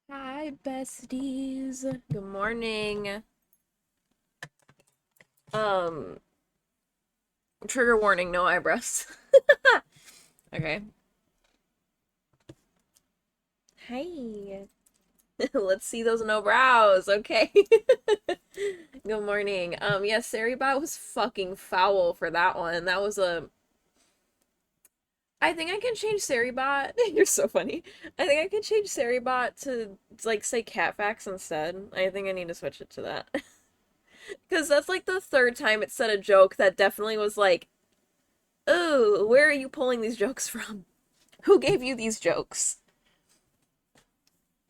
Hi, besties. Good morning. Um, Trigger warning, no eyebrows. Okay. Hey. Let's see those no brows, okay? Good morning. Yeah, Saribot was fucking foul for that one. That was a I think I can change Saribot. You're so funny. I think I can change Saribot to like say Catfax instead. I think I need to switch it to that. Because that's like the third time it said a joke that definitely was like, oh, where are you pulling these jokes from? Who gave you these jokes?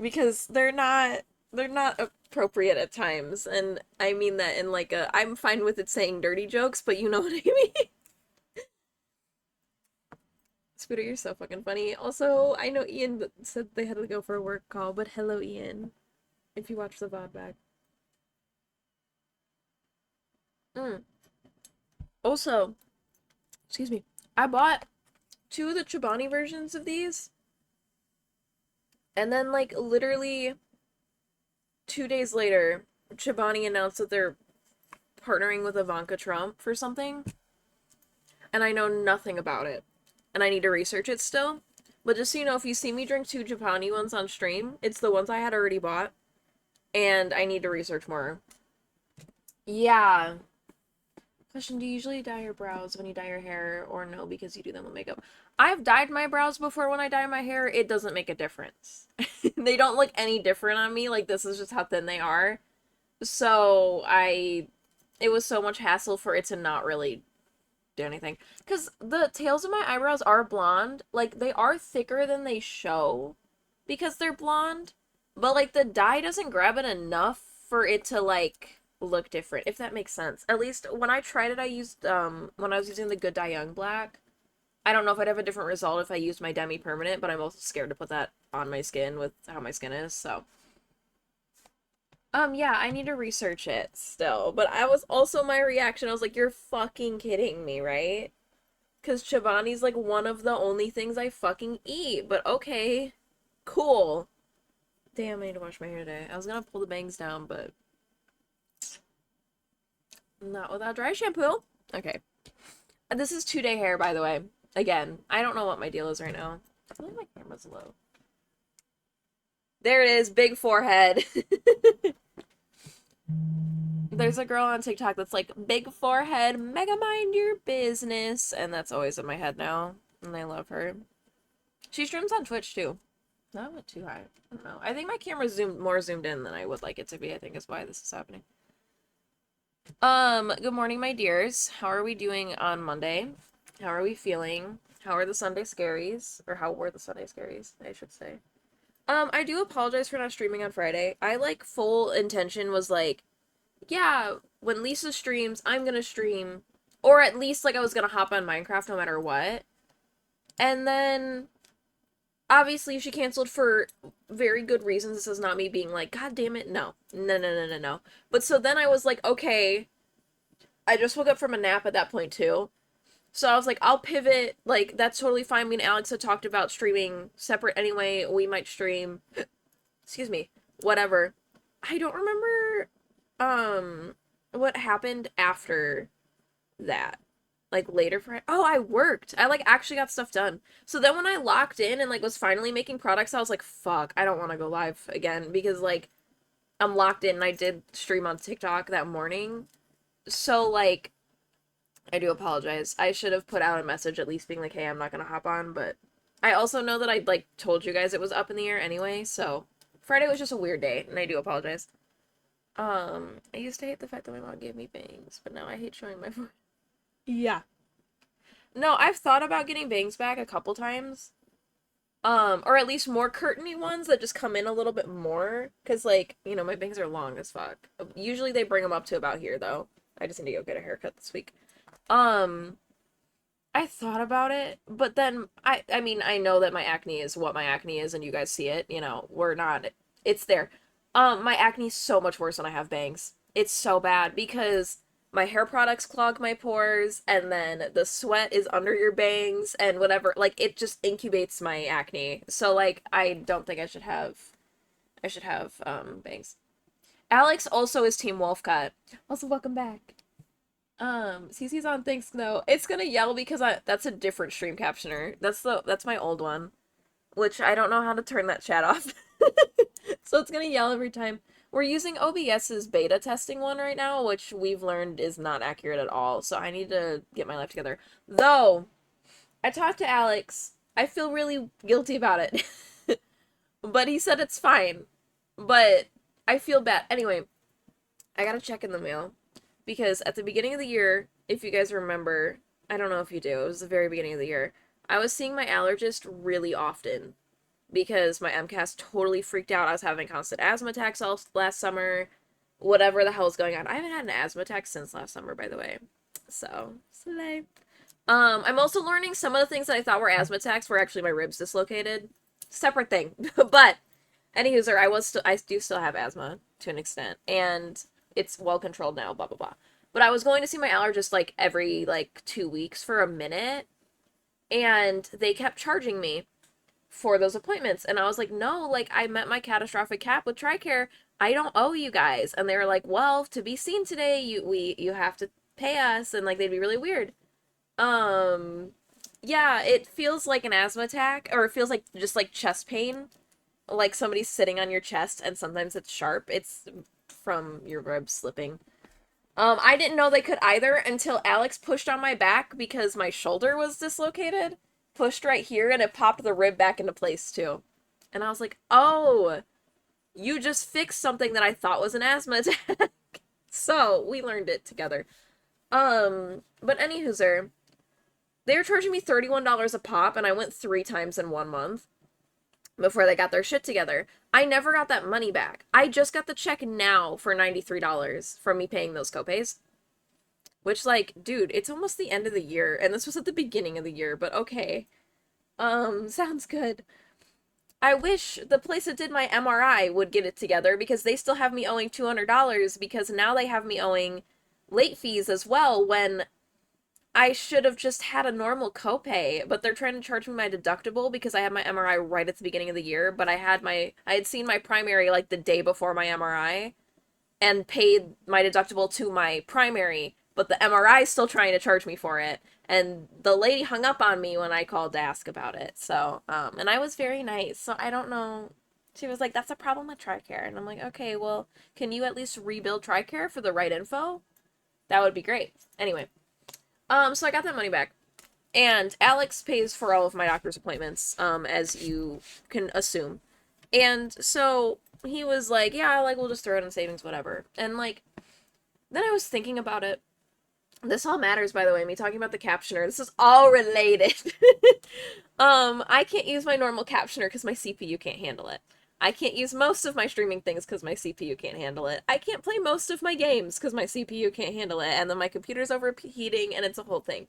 Because they're not appropriate at times, and I mean that in like a I'm fine with it saying dirty jokes, but you know what I mean. Scooter, you're so fucking funny. Also, I know Ian said they had to go for a work call, but hello, Ian. If you watch the VOD back. Mm. Also, excuse me, I bought two of the Chobani versions of these, and then like literally 2 days later, Chobani announced that they're partnering with Ivanka Trump for something, and I know nothing about it, and I need to research it still. But just so you know, if you see me drink two Japani ones on stream, it's the ones I had already bought, and I need to research more. Yeah. Question: do you usually dye your brows when you dye your hair, or no, because you do them with makeup? I've dyed my brows before when I dye my hair. It doesn't make a difference. They don't look any different on me. Like, this is just how thin they are. So, it was so much hassle for it to not really do anything. Because the tails of my eyebrows are blonde. Like, they are thicker than they show because they're blonde. But, like, the dye doesn't grab it enough for it to, like, look different, if that makes sense. At least when I tried it, I used, when I was using the Good Dye Young Black. I don't know if I'd have a different result if I used my demi permanent, but I'm also scared to put that on my skin with how my skin is, so. Yeah, I need to research it still. But I was also my reaction, I was like, you're fucking kidding me, right? Because Chobani's like one of the only things I fucking eat. But okay, cool. Damn, I need to wash my hair today. I was gonna pull the bangs down, but not without dry shampoo. Okay. This is 2-day hair, by the way. Again, I don't know what my deal is right now. I feel like my camera's low. There it is, big forehead. There's a girl on TikTok that's like, big forehead, mega mind your business. And that's always in my head now. And I love her. She streams on Twitch too. That went too high. I don't know. I think my camera's zoomed in than I would like it to be, I think is why this is happening. Good morning, my dears. How are we doing on Monday? How are we feeling? How are the Sunday scaries? Or how were the Sunday scaries, I should say. I do apologize for not streaming on Friday. I like full intention was like, yeah, when Lisa streams, I'm gonna stream. Or at least like I was gonna hop on Minecraft no matter what. And then obviously she canceled for very good reasons. This is not me being like, God damn it, no. No, no, no, no, no. But so then I was like, okay, I just woke up from a nap at that point too. So I was like, I'll pivot. Like, that's totally fine. Me and Alex had talked about streaming separate anyway. We might stream. Excuse me. Whatever. I don't remember what happened after that. Like later for oh, I worked. I like actually got stuff done. So then when I locked in and like was finally making products, I was like, fuck, I don't want to go live again because like I'm locked in and I did stream on TikTok that morning. So like I do apologize. I should have put out a message at least being like, hey, I'm not gonna hop on, but I also know that I like told you guys it was up in the air anyway, so Friday was just a weird day, and I do apologize. I used to hate the fact that my mom gave me bangs, but now I hate showing my voice. Yeah. No, I've thought about getting bangs back a couple times. Or at least more curtainy ones that just come in a little bit more. Cause like, you know, my bangs are long as fuck. Usually they bring them up to about here though. I just need to go get a haircut this week. Um, I thought about it, but then I mean, I know that my acne is what my acne is and you guys see it, you know, we're not it's there. My acne's so much worse when I have bangs. It's so bad because my hair products clog my pores and then the sweat is under your bangs and whatever. Like it just incubates my acne. So like I don't think I should have bangs. Alex also is Team Wolfcut. Also, welcome back. CC's on thanks no. It's gonna yell because that's a different stream captioner. That's my old one, which I don't know how to turn that chat off. So it's gonna yell every time. We're using OBS's beta testing one right now, which we've learned is not accurate at all. So I need to get my life together. Though I talked to Alex, I feel really guilty about it. But he said it's fine. But I feel bad. Anyway, I gotta check in the mail. Because at the beginning of the year, if you guys remember, I don't know if you do, it was the very beginning of the year, I was seeing my allergist really often. Because my MCAS totally freaked out. I was having constant asthma attacks all last summer. Whatever the hell is going on. I haven't had an asthma attack since last summer, by the way. So, slay. I'm also learning some of the things that I thought were asthma attacks were actually my ribs dislocated. Separate thing. But, anywho, I do still have asthma to an extent. And it's well controlled now, blah, blah, blah. But I was going to see my allergist, like, every, 2 weeks for a minute. And they kept charging me for those appointments. And I was like, no, like, I met my catastrophic cap with TRICARE. I don't owe you guys. And they were like, well, to be seen today, you have to pay us. And, like, they'd be really weird. Yeah, it feels like an asthma attack, or it feels like just, like, chest pain. Like somebody's sitting on your chest, and sometimes it's sharp. It's from your ribs slipping. I didn't know they could either until Alex pushed on my back because my shoulder was dislocated. Pushed right here, and it popped the rib back into place, too. And I was like, oh, you just fixed something that I thought was an asthma attack. So, we learned it together. But anywho, they were charging me $31 a pop, and I went 3 times in 1 month before they got their shit together. I never got that money back. I just got the check now for $93 from me paying those copays. Which, like, dude, it's almost the end of the year, and this was at the beginning of the year, but okay. Sounds good. I wish the place that did my MRI would get it together, because they still have me owing $200, because now they have me owing late fees as well, when I should have just had a normal copay, but they're trying to charge me my deductible because I had my MRI right at the beginning of the year, but I had seen my primary, like, the day before my MRI, and paid my deductible to my primary, but the MRI is still trying to charge me for it. And the lady hung up on me when I called to ask about it. So, and I was very nice. So I don't know. She was like, that's a problem with TRICARE. And I'm like, okay, well, can you at least rebuild TRICARE for the right info? That would be great. Anyway. So I got that money back. And Alex pays for all of my doctor's appointments, as you can assume. And so he was like, yeah, like, we'll just throw it in savings, whatever. And, like, then I was thinking about it. This all matters, by the way, me talking about the captioner. This is all related. I can't use my normal captioner because my CPU can't handle it. I can't use most of my streaming things because my CPU can't handle it. I can't play most of my games because my CPU can't handle it. And then my computer's overheating, and it's a whole thing.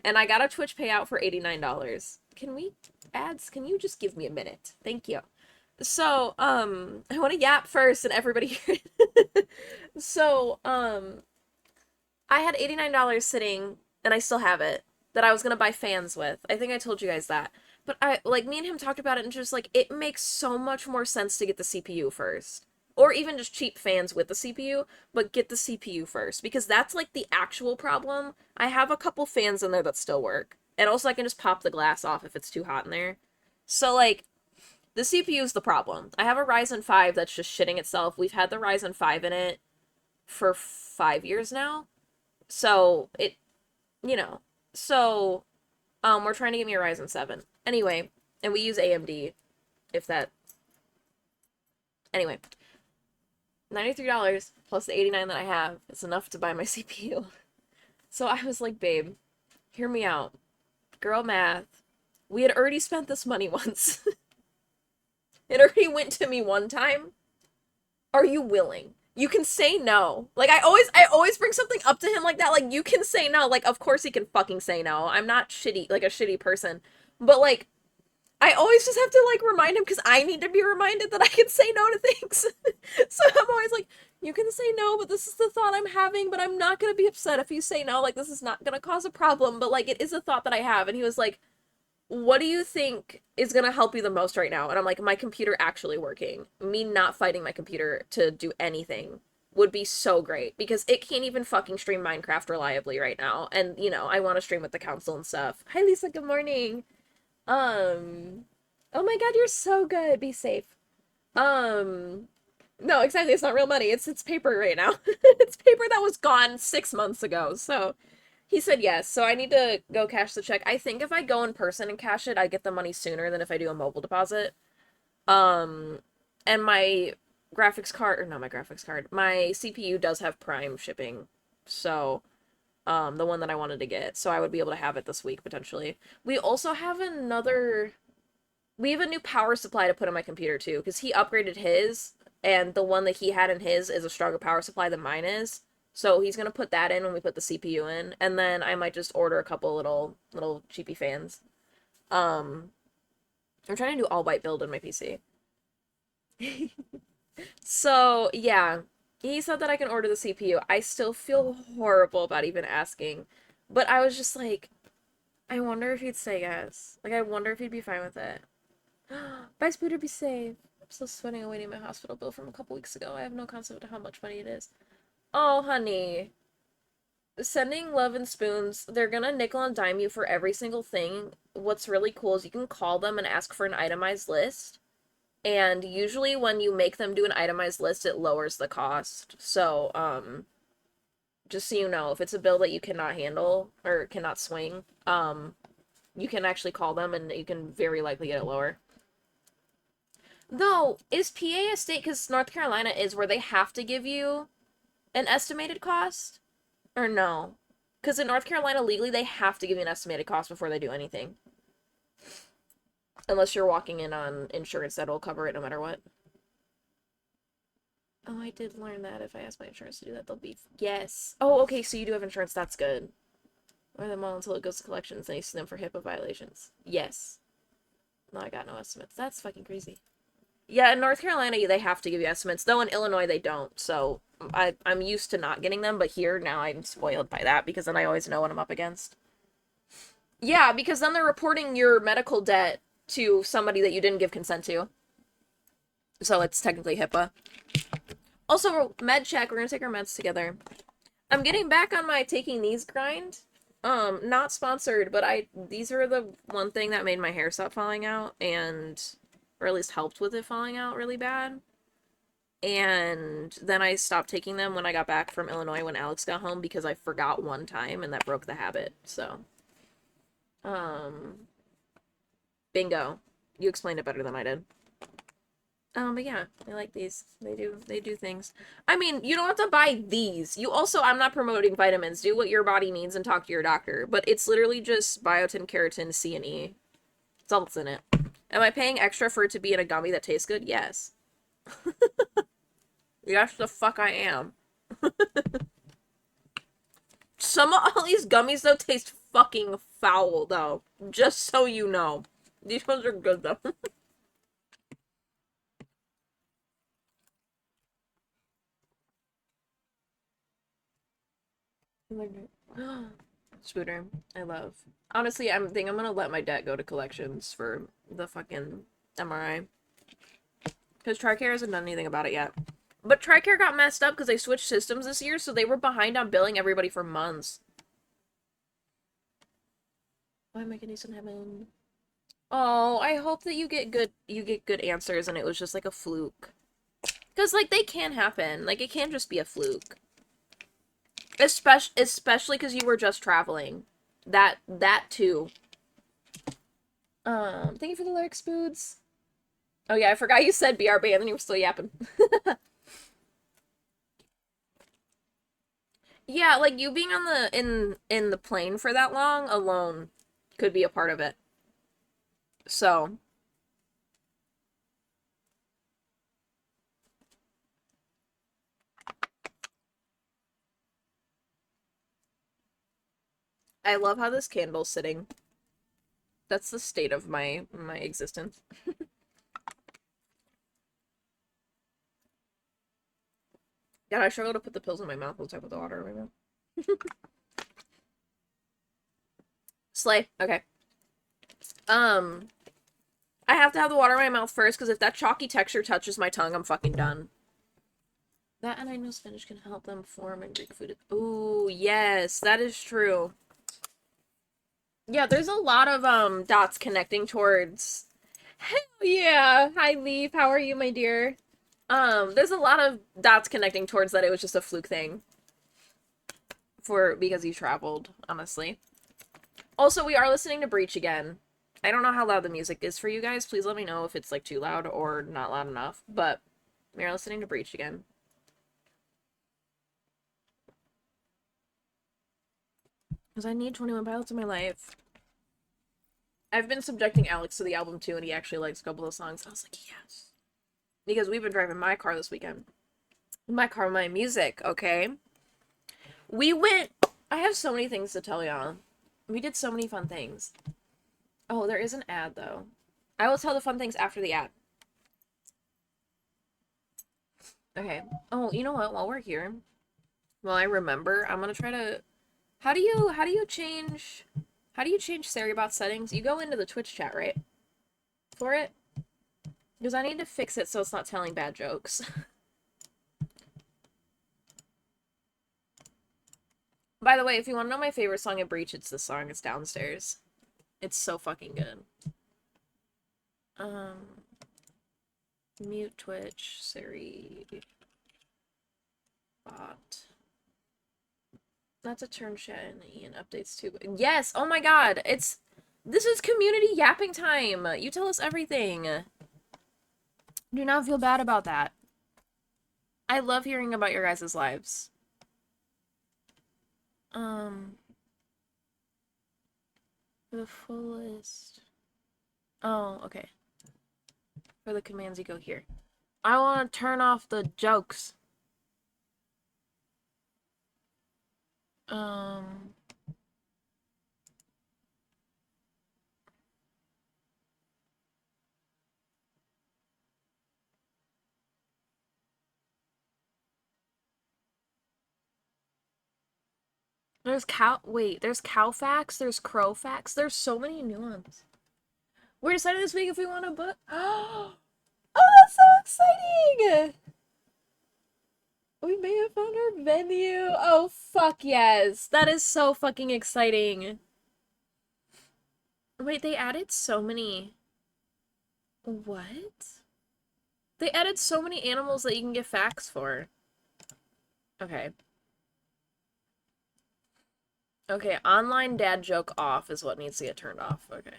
And I got a Twitch payout for $89. Can you just give me a minute? Thank you. So, I want to yap first and everybody hear it. So, I had $89 sitting, and I still have it, that I was gonna buy fans with. I think I told you guys that. But me and him talked about it, and just, like, it makes so much more sense to get the CPU first. Or even just cheap fans with the CPU, but get the CPU first. Because that's, like, the actual problem. I have a couple fans in there that still work. And also I can just pop the glass off if it's too hot in there. So, like, the CPU is the problem. I have a Ryzen 5 that's just shitting itself. We've had the Ryzen 5 in it for 5 years now. So, we're trying to get me a Ryzen 7. Anyway, and we use AMD, anyway, $93 plus the $89 that I have is enough to buy my CPU. So I was like, babe, hear me out. Girl math. We had already spent this money once. It already went to me one time. Are you willing? You can say no. Like, I always bring something up to him like that. Like, you can say no. Like, of course he can fucking say no. I'm not shitty, like, a shitty person. But, like, I always just have to, like, remind him, because I need to be reminded that I can say no to things. So I'm always like, you can say no, but this is the thought I'm having, but I'm not gonna be upset if you say no. Like, this is not gonna cause a problem, but, like, it is a thought that I have. And he was like, what do you think is gonna help you the most right now? And I'm like, my computer actually working. Me not fighting my computer to do anything would be so great because it can't even fucking stream Minecraft reliably right now. And, you know, I want to stream with the console and stuff. Hi, Lisa. Good morning. Oh my god, you're so good. Be safe. Um, no, exactly. It's not real money. It's paper right now. It's paper that was gone 6 months ago. So he said yes. So I need to go cash the check. I think if I go in person and cash it, I get the money sooner than if I do a mobile deposit. Um, and my graphics card, or not my graphics card, my CPU does have Prime shipping. So, the one that I wanted to get. So I would be able to have it this week potentially. We also have we have a new power supply to put on my computer too, because he upgraded his, and the one that he had in his is a stronger power supply than mine is. So he's gonna put that in when we put the CPU in, and then I might just order a couple little cheapy fans. Um, I'm trying to do all white build in my PC. So yeah, he said that I can order the CPU. I still feel horrible about even asking, but I was just like, I wonder if he'd say yes. Like, I wonder if he'd be fine with it. Bye, Spooter, be safe. I'm still sweating awaiting my hospital bill from a couple weeks ago. I have no concept of how much money it is. Oh, honey. Sending love and spoons, they're gonna nickel and dime you for every single thing. What's really cool is you can call them and ask for an itemized list. And usually when you make them do an itemized list, it lowers the cost. So, just so you know, if it's a bill that you cannot handle or cannot swing, you can actually call them and you can very likely get it lower. Though, is PA a state, because North Carolina is where they have to give you an estimated cost? Or no? Because in North Carolina, legally, they have to give you an estimated cost before they do anything. Unless you're walking in on insurance that'll cover it no matter what. Oh, I did learn that if I ask my insurance to do that, they'll be... Yes. Oh, okay, so you do have insurance, that's good. Or them all until it goes to collections and you sue them for HIPAA violations. Yes. No, I got no estimates. That's fucking crazy. Yeah, in North Carolina, they have to give you estimates, though in Illinois they don't, so I'm used to not getting them, but here, now I'm spoiled by that, because then I always know what I'm up against. Yeah, because then they're reporting your medical debt to somebody that you didn't give consent to. So it's technically HIPAA. Also, med check, we're gonna take our meds together. I'm getting back on my taking these grind. Not sponsored, but these are the one thing that made my hair stop falling out, and or at least helped with it falling out really bad. And then I stopped taking them when I got back from Illinois when Alex got home because I forgot one time and that broke the habit. So, um, bingo. You explained it better than I did. But yeah, I like these. They do things. I mean, you don't have to buy these. You also, I'm not promoting vitamins. Do what your body needs and talk to your doctor. But it's literally just biotin, keratin, C, and E. That's all that's in it. Am I paying extra for it to be in a gummy that tastes good? Yes. Yes, the fuck I am. Some of all these gummies, though, taste fucking foul, though. Just so you know. These ones are good, though. Scooter, I love. Honestly, I think I'm gonna let my debt go to collections for the fucking MRI. Because TRICARE hasn't done anything about it yet. But TRICARE got messed up because they switched systems this year, so they were behind on billing everybody for months. Why am I getting some heaven? Oh, I hope that you get good answers and it was just like a fluke. Because, like, they can happen. Like, it can just be a fluke. Especially because you were just traveling. That too. Thank you for the lyrics, Spoods. Oh yeah, I forgot you said BRB and then you were still yapping. Yeah, like you being on in the plane for that long alone could be a part of it. So, I love how this candle's sitting. That's the state of my existence. Yeah, I struggle to put the pills in my mouth. Let's talk about the water right now. Slay. Okay. Um, I have to have the water in my mouth first because if that chalky texture touches my tongue, I'm fucking done. That and I know spinach can help them form in Greek food. Ooh, yes, that is true. Yeah, there's a lot of dots connecting towards. Hell yeah! Hi Leaf, how are you, my dear? There's a lot of dots connecting towards that it was just a fluke thing. Because you traveled, honestly. Also, we are listening to Breach again. I don't know how loud the music is for you guys. Please let me know if it's like too loud or not loud enough. But we are listening to Breach again. Because I need 21 Pilots in my life. I've been subjecting Alex to the album too, and he actually likes a couple of songs. I was like, yes. Because we've been driving my car this weekend. My car, my music, okay? We went. I have so many things to tell y'all. We did so many fun things. Oh, there is an ad, though. I will tell the fun things after the ad. Okay. Oh, you know what? While we're here, I remember, I'm gonna try to... How do you change Saribot settings? You go into the Twitch chat, right? For it? Because I need to fix it so it's not telling bad jokes. By the way, if you want to know my favorite song in Breach, it's this song. It's Downstairs. It's so fucking good. Mute Twitch, Siri. Bot. Not to turn chat and Ian updates too. Yes! Oh my god! This is community yapping time! You tell us everything. Do not feel bad about that. I love hearing about your guys' lives. For the full list. Oh, okay. For the commands, you go here. I want to turn off the jokes. There's Cowfax, there's Crowfax, there's so many new ones. We're deciding this week if we want to book. Oh, that's so exciting! We may have found our venue. Oh, fuck yes. That is so fucking exciting. Wait, they added so many... What? They added so many animals that you can get facts for. Okay. Okay, online dad joke off is what needs to get turned off. Okay.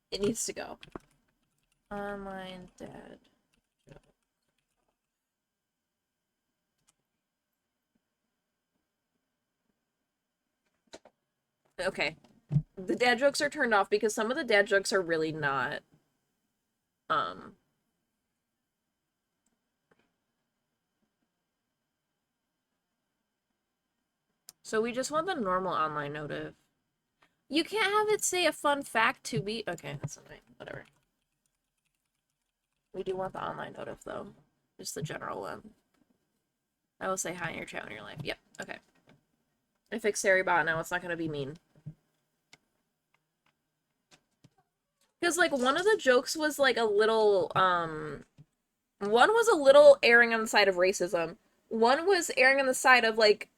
It needs to go. Online dad joke. Okay. The dad jokes are turned off because some of the dad jokes are really not, So we just want the normal online notif. You can't have it say a fun fact to be... Okay, that's annoying. Whatever. We do want the online notif, though. Just the general one. I will say hi in your chat in your life. Yep, okay. I fixed Saribot now. It's not gonna be mean. Because, like, one of the jokes was, like, a little, one was a little erring on the side of racism. One was erring on the side of, like,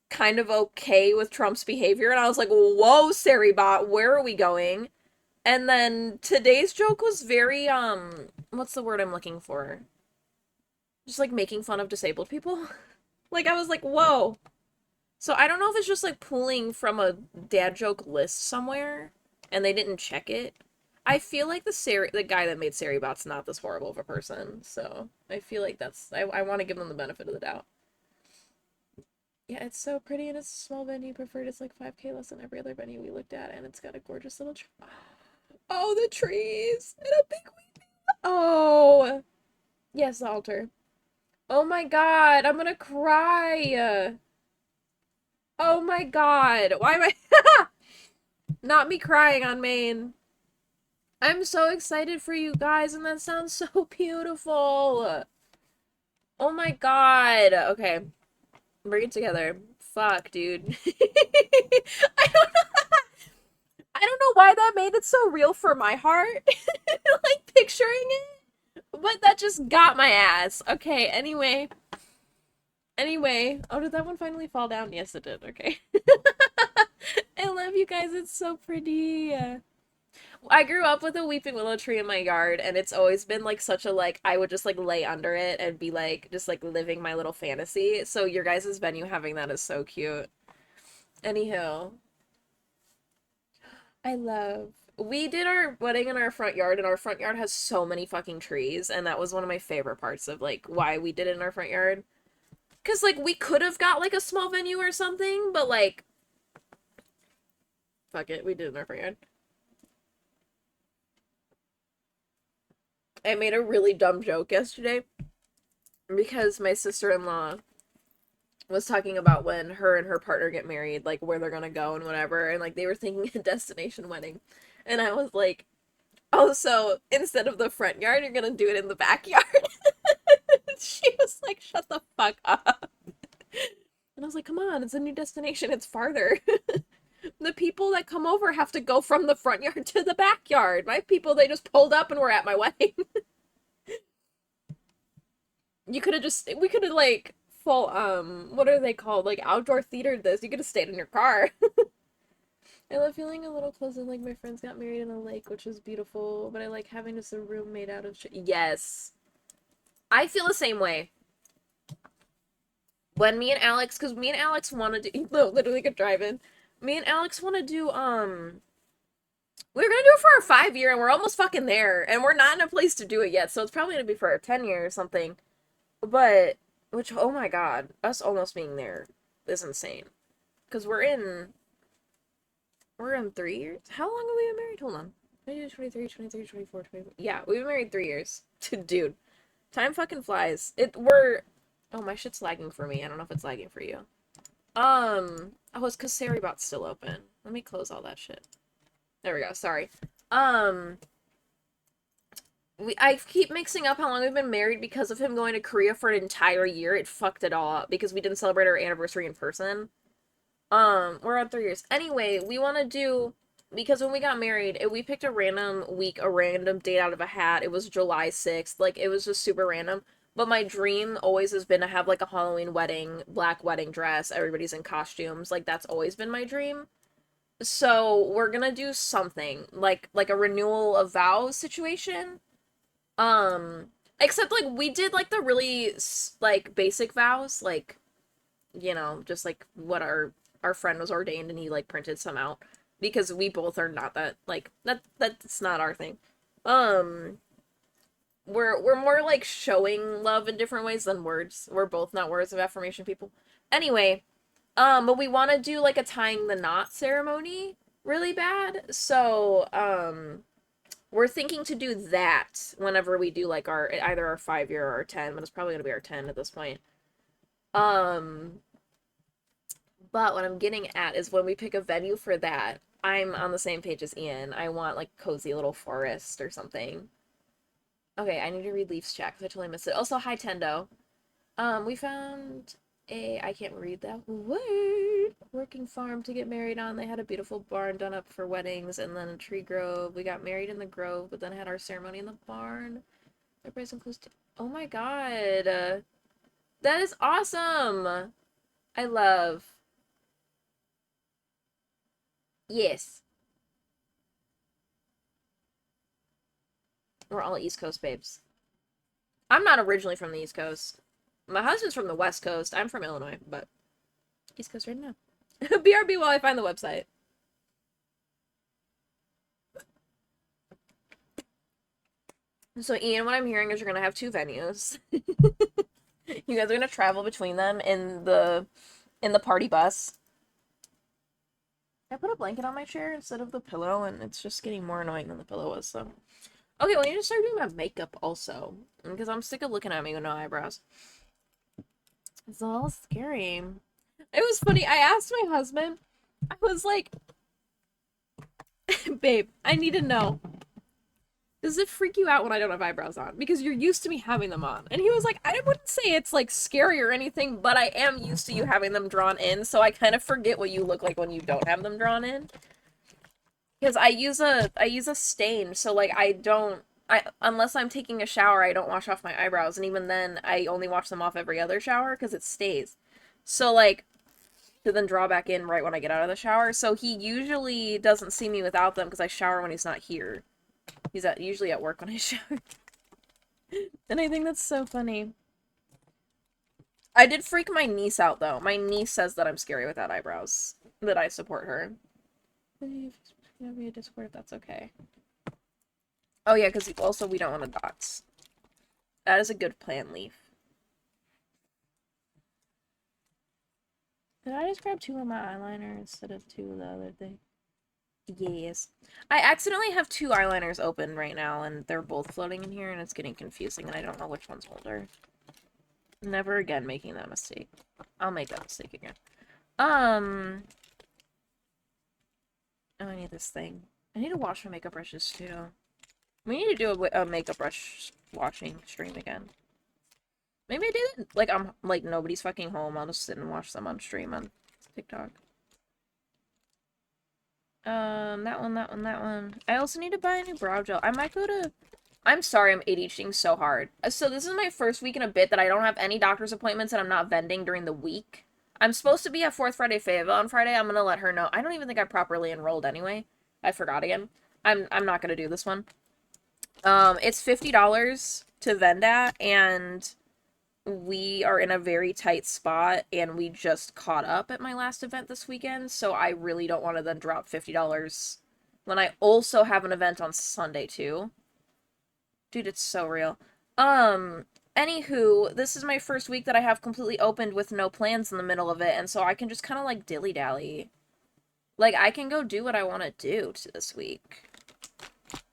kind of okay with Trump's behavior, and I was like, whoa, Saribot, where are we going? And then today's joke was very, what's the word I'm looking for? Just, like, making fun of disabled people. Like, I was like, whoa. So I don't know if it's just, like, pulling from a dad joke list somewhere, and they didn't check it. I feel like the guy that made Saribot's not this horrible of a person, so I feel like I want to give them the benefit of the doubt. Yeah, it's so pretty and it's a small venue. Preferred it's like 5K less than every other venue we looked at, and it's got a gorgeous little tree. Oh, the trees! And a big weeping. Oh! Yes, the altar. Oh my god, I'm gonna cry! Oh my god, why am I- Not me crying on main. I'm so excited for you guys, and that sounds so beautiful! Oh my god! Okay. Bring it together. Fuck, dude. I don't know why that made it so real for my heart, like picturing it, but that just got my ass. Okay, anyway. Anyway, oh, did that one finally fall down? Yes, it did. Okay. I love you guys. It's so pretty. I grew up with a weeping willow tree in my yard, and it's always been like such a like I would just like lay under it and be like just like living my little fantasy. So your guys' venue having that is so cute. Anywho, I love. We did our wedding in our front yard, and our front yard has so many fucking trees, and that was one of my favorite parts of like why we did it in our front yard. Cause like we could have got like a small venue or something, but like fuck it, we did it in our front yard. I made a really dumb joke yesterday because my sister-in-law was talking about when her and her partner get married, like where they're gonna go and whatever, and like they were thinking a destination wedding. And I was like, oh, so instead of the front yard, you're gonna do it in the backyard. She was like, shut the fuck up. And I was like, come on, it's a new destination, it's farther. The people that come over have to go from the front yard to the backyard. My people, they just pulled up and were at my wedding. You could have just, we could have like full, what are they called? Like outdoor theatered this. You could have stayed in your car. I love feeling a little close and like my friends got married in a lake, which was beautiful, but I like having just a room made out of shit. Yes. I feel the same way. When me and Alex, because me and Alex want to do, no, literally could drive in. Me and Alex want to do, we were gonna do it for our 5-year, and we're almost fucking there, and we're not in a place to do it yet, so it's probably gonna be for our 10-year or something. But, which, oh my god, us almost being there is insane. Because we're in 3 years? How long have we been married? Hold on. 22, 23, 23, 24, 25. Yeah, we've been married 3 years. Dude, time fucking flies. Oh, my shit's lagging for me. I don't know if it's lagging for you. Oh, it's because Saribot's still open. Let me close all that shit. There we go, sorry. I keep mixing up how long we've been married because of him going to Korea for an entire year. It fucked it all up because we didn't celebrate our anniversary in person. We're on 3 years. Anyway, we want to do, because when we got married, we picked a random week, a random date out of a hat. It was July 6th. Like, it was just super random. But my dream always has been to have, like, a Halloween wedding, black wedding dress, everybody's in costumes. Like, that's always been my dream. So, we're gonna do something, like a renewal of vows situation. Except, like, we did, like, the really, like, basic vows, like, you know, just, like, what our friend was ordained and he, like, printed some out. Because we both are not that, like, that's not our thing. We're more like showing love in different ways than words. We're both not words of affirmation people. Anyway, but we want to do like a tying the knot ceremony really bad. So, we're thinking to do that whenever we do like either our 5-year or our 10, but it's probably gonna be our 10 at this point. But what I'm getting at is when we pick a venue for that, I'm on the same page as Ian. I want like cozy little forest or something. Okay, I need to read Leaf's chat because I totally missed it. Also, hi Tendo. We found I can't read that word, working farm to get married on. They had a beautiful barn done up for weddings and then a tree grove. We got married in the grove, but then had our ceremony in the barn. Everybody's inclusive. Oh my god. That is awesome. I love. Yes. We're all East Coast babes. I'm not originally from the East Coast. My husband's from the West Coast. I'm from Illinois, but East Coast right now. BRB while I find the website. So, Ian, what I'm hearing is you're gonna have 2 venues. You guys are gonna travel between them in the party bus. I put a blanket on my chair instead of the pillow, and it's just getting more annoying than the pillow was, so. Okay, well, I need to start doing my makeup also, because I'm sick of looking at me with no eyebrows. It's all scary. It was funny, I asked my husband, I was like, babe, I need to know, does it freak you out when I don't have eyebrows on? Because you're used to me having them on. And he was like, I wouldn't say it's, like, scary or anything, but I am used to you having them drawn in, so I kind of forget what you look like when you don't have them drawn in. Because I use a stain, so like I unless I'm taking a shower, I don't wash off my eyebrows, and even then I only wash them off every other shower because it stays. So like to then draw back in right when I get out of the shower. So he usually doesn't see me without them because I shower when he's not here. He's usually at work when I shower. And I think that's so funny. I did freak my niece out though. My niece says that I'm scary without eyebrows. That I support her. Via Discord, that's okay. Oh yeah, because also we don't want the dots. That is a good plan, Leaf. Did I just grab 2 of my eyeliner instead of 2 of the other thing? Yes. I accidentally have 2 eyeliners open right now, and they're both floating in here, and it's getting confusing, and I don't know which one's older. Never again making that mistake. I'll make that mistake again. Oh, I need this thing. I need to wash my makeup brushes, too. We need to do a makeup brush washing stream again. Maybe I did it. Like, I'm, like, nobody's fucking home. I'll just sit and watch them on stream on TikTok. That one. I also need to buy a new brow gel. I might go to... I'm sorry I'm ADHDing so hard. So this is my first week in a bit that I don't have any doctor's appointments and I'm not vending during the week. I'm supposed to be at 4th Friday Fave on Friday. I'm gonna let her know. I don't even think I properly enrolled anyway. I forgot again. I'm not gonna do this one. It's $50 to vend at, and we are in a very tight spot, and we just caught up at my last event this weekend, so I really don't want to then drop $50 when I also have an event on Sunday, too. Dude, it's so real. Anywho, this is my first week that I have completely opened with no plans in the middle of it, and so I can just kind of, like, dilly-dally. Like, I can go do what I want to do this week.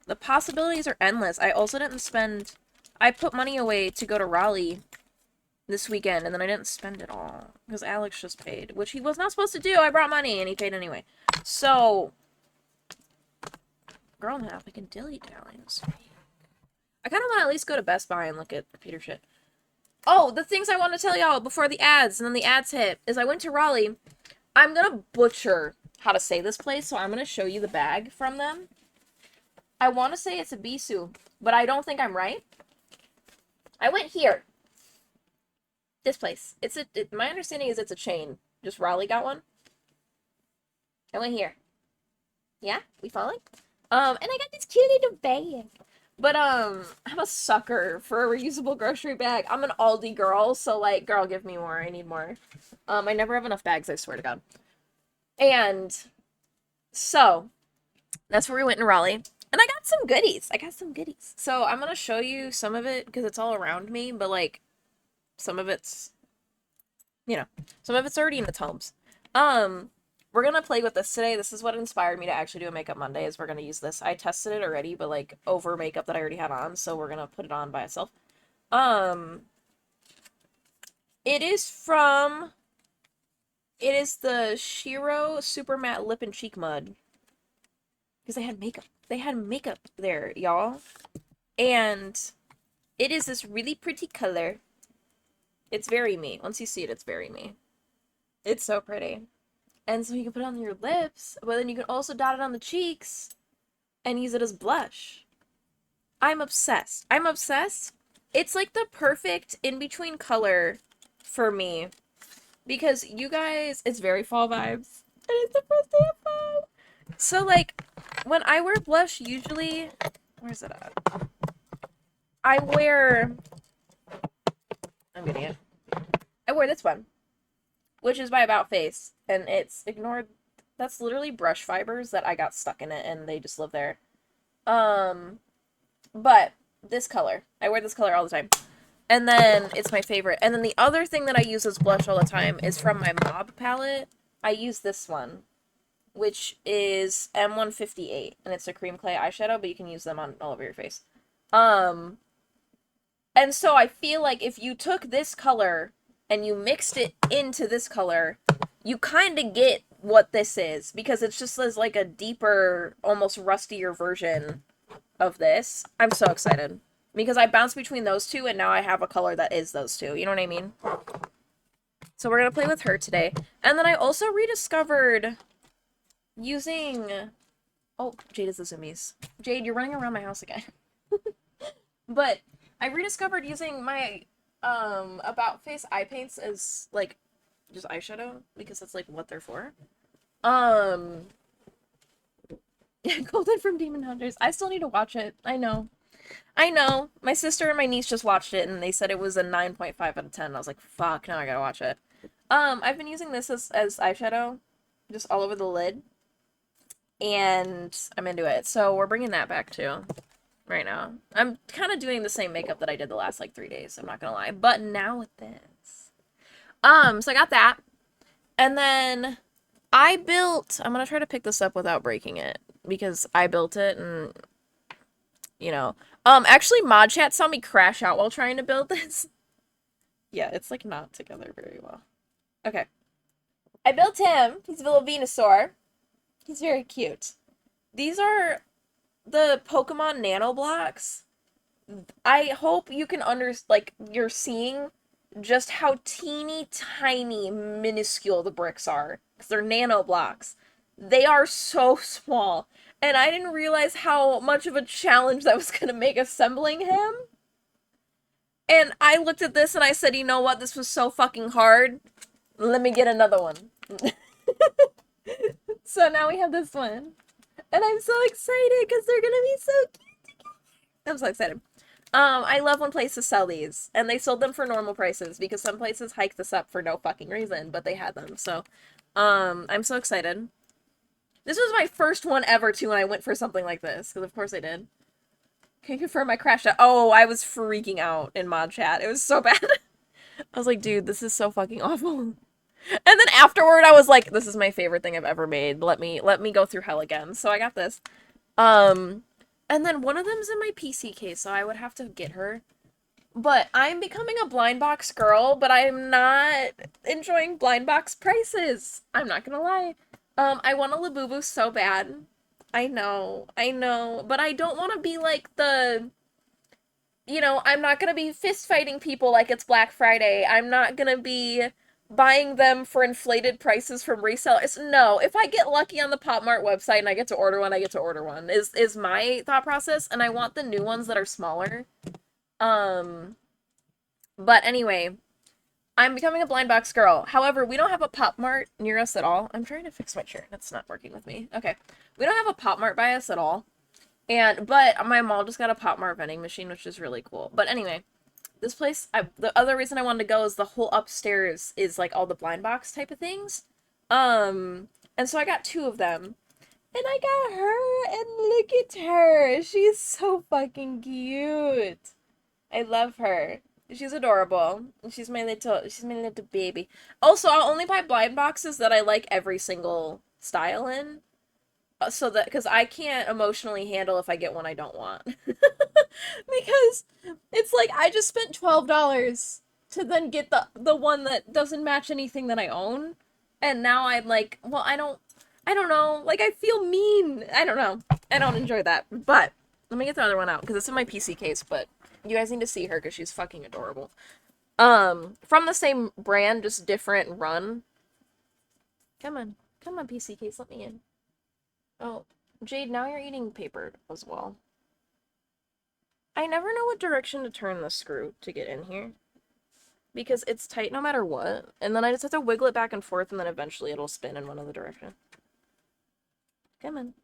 The possibilities are endless. I also didn't spend... I put money away to go to Raleigh this weekend, and then I didn't spend it all. Because Alex just paid, which he was not supposed to do. I brought money, and he paid anyway. So... Girl and a half, I can dilly-dally this week. I kind of want to at least go to Best Buy and look at computer shit. Oh, the things I want to tell y'all before the ads, and then the ads hit, is I went to Raleigh. I'm gonna butcher how to say this place, so I'm gonna show you the bag from them. I want to say it's a Bisou, but I don't think I'm right. I went here. This place. My understanding is it's a chain. Just Raleigh got one. I went here. Yeah? We following? And I got this cute little bag. But, I'm a sucker for a reusable grocery bag. I'm an Aldi girl, so, like, girl, give me more. I need more. I never have enough bags, I swear to God. And, so, that's where we went in Raleigh. And I got some goodies. So, I'm gonna show you some of it, because it's all around me, but, like, some of it's, some of it's already in its homes. We're gonna play with this today. This is what inspired me to actually do a Makeup Monday, is we're gonna use this. I tested it already, but, like, over makeup that I already had on, so we're gonna put it on by itself. It is the Shiro Super Matte Lip and Cheek Mud. Because they had makeup. They had makeup there, y'all. And it is this really pretty color. It's very me. Once you see it, it's very me. It's so pretty. And so you can put it on your lips, but then you can also dot it on the cheeks and use it as blush. I'm obsessed. It's like the perfect in-between color for me. Because you guys, it's very fall vibes. And it's the first day of fall. So, like, when I wear blush, usually... Where's it at? I wear this one, which is by About Face, and it's ignored. That's literally brush fibers that I got stuck in it, and they just live there. But this color, I wear this color all the time, and then it's my favorite. And then the other thing that I use as blush all the time is from my Mob palette. I use this one, which is M158, and it's a cream clay eyeshadow, but you can use them on all over your face. And so I feel like if you took this color and you mixed it into this color, you kind of get what this is, because it's just as like a deeper, almost rustier version of this. I'm so excited, because I bounced between those two, and now I have a color that is those two, you know what I mean? So we're gonna play with her today. And then I also rediscovered using Oh, Jade is the zoomies. Jade, you're running around my house again. But I rediscovered using my about face eye paints as like just eyeshadow because that's like what they're for. Um Golden from Demon Hunters. I still need to watch it. I know. I know. My sister and my niece just watched it and they said it was a 9.5 out of 10. I was like, fuck, now I gotta watch it. I've been using this as eyeshadow, just all over the lid. And I'm into it. So we're bringing that back too. Right now. I'm kind of doing the same makeup that I did the last like 3 days, I'm not gonna lie. But now with this. So I got that. And then I'm gonna try to pick this up without breaking it. Because I built it and you know. Actually Mod Chat saw me crash out while trying to build this. Yeah, it's like not together very well. Okay. I built him. He's a little Venusaur. He's very cute. These are the Pokemon Nano Blocks. I hope you can you're seeing just how teeny tiny minuscule the bricks are. Because they're nano blocks. They are so small. And I didn't realize how much of a challenge that was going to make assembling him. And I looked at this and I said, you know what? This was so fucking hard. Let me get another one. So now we have this one. And I'm so excited because they're going to be so cute together. I'm so excited. I love when places sell these. And they sold them for normal prices because some places hike this up for no fucking reason, but they had them. So, I'm so excited. This was my first one ever, too, when I went for something like this. Because of course I did. Can you confirm I crashed out? Oh, I was freaking out in mod chat. It was so bad. I was like, dude, this is so fucking awful. And then afterward, I was like, this is my favorite thing I've ever made. Let me go through hell again. So I got this. And then one of them's in my PC case, so I would have to get her. But I'm becoming a blind box girl, but I'm not enjoying blind box prices. I'm not gonna lie. I want a Labubu so bad. I know, but I don't want to be like I'm not gonna be fist fighting people like it's Black Friday. I'm not gonna be buying them for inflated prices from resellers. No, if I get lucky on the Pop Mart website and I get to order one, I get to order one. Is my thought process, and I want the new ones that are smaller. But anyway, I'm becoming a blind box girl. However, we don't have a Pop Mart near us at all. I'm trying to fix my chair. That's not working with me. Okay. We don't have a Pop Mart by us at all. But my mom just got a Pop Mart vending machine, which is really cool. But anyway, this place, the other reason I wanted to go is the whole upstairs is like all the blind box type of things. And so I got 2 of them. And I got her, and look at her. She's so fucking cute. I love her. She's adorable. She's my little baby. Also, I'll only buy blind boxes that I like every single style in. So that, because I can't emotionally handle if I get one I don't want. Because it's like, I just spent $12 to then get the one that doesn't match anything that I own. And now I'm like, well, I don't know. Like, I feel mean. I don't know. I don't enjoy that. But, let me get the other one out, because it's in my PC case, but you guys need to see her, because she's fucking adorable. From the same brand, just different run. Come on, PC case, let me in. Oh, Jade, now you're eating paper as well. I never know what direction to turn the screw to get in here. Because it's tight no matter what. And then I just have to wiggle it back and forth, and then eventually it'll spin in one other direction. Come on.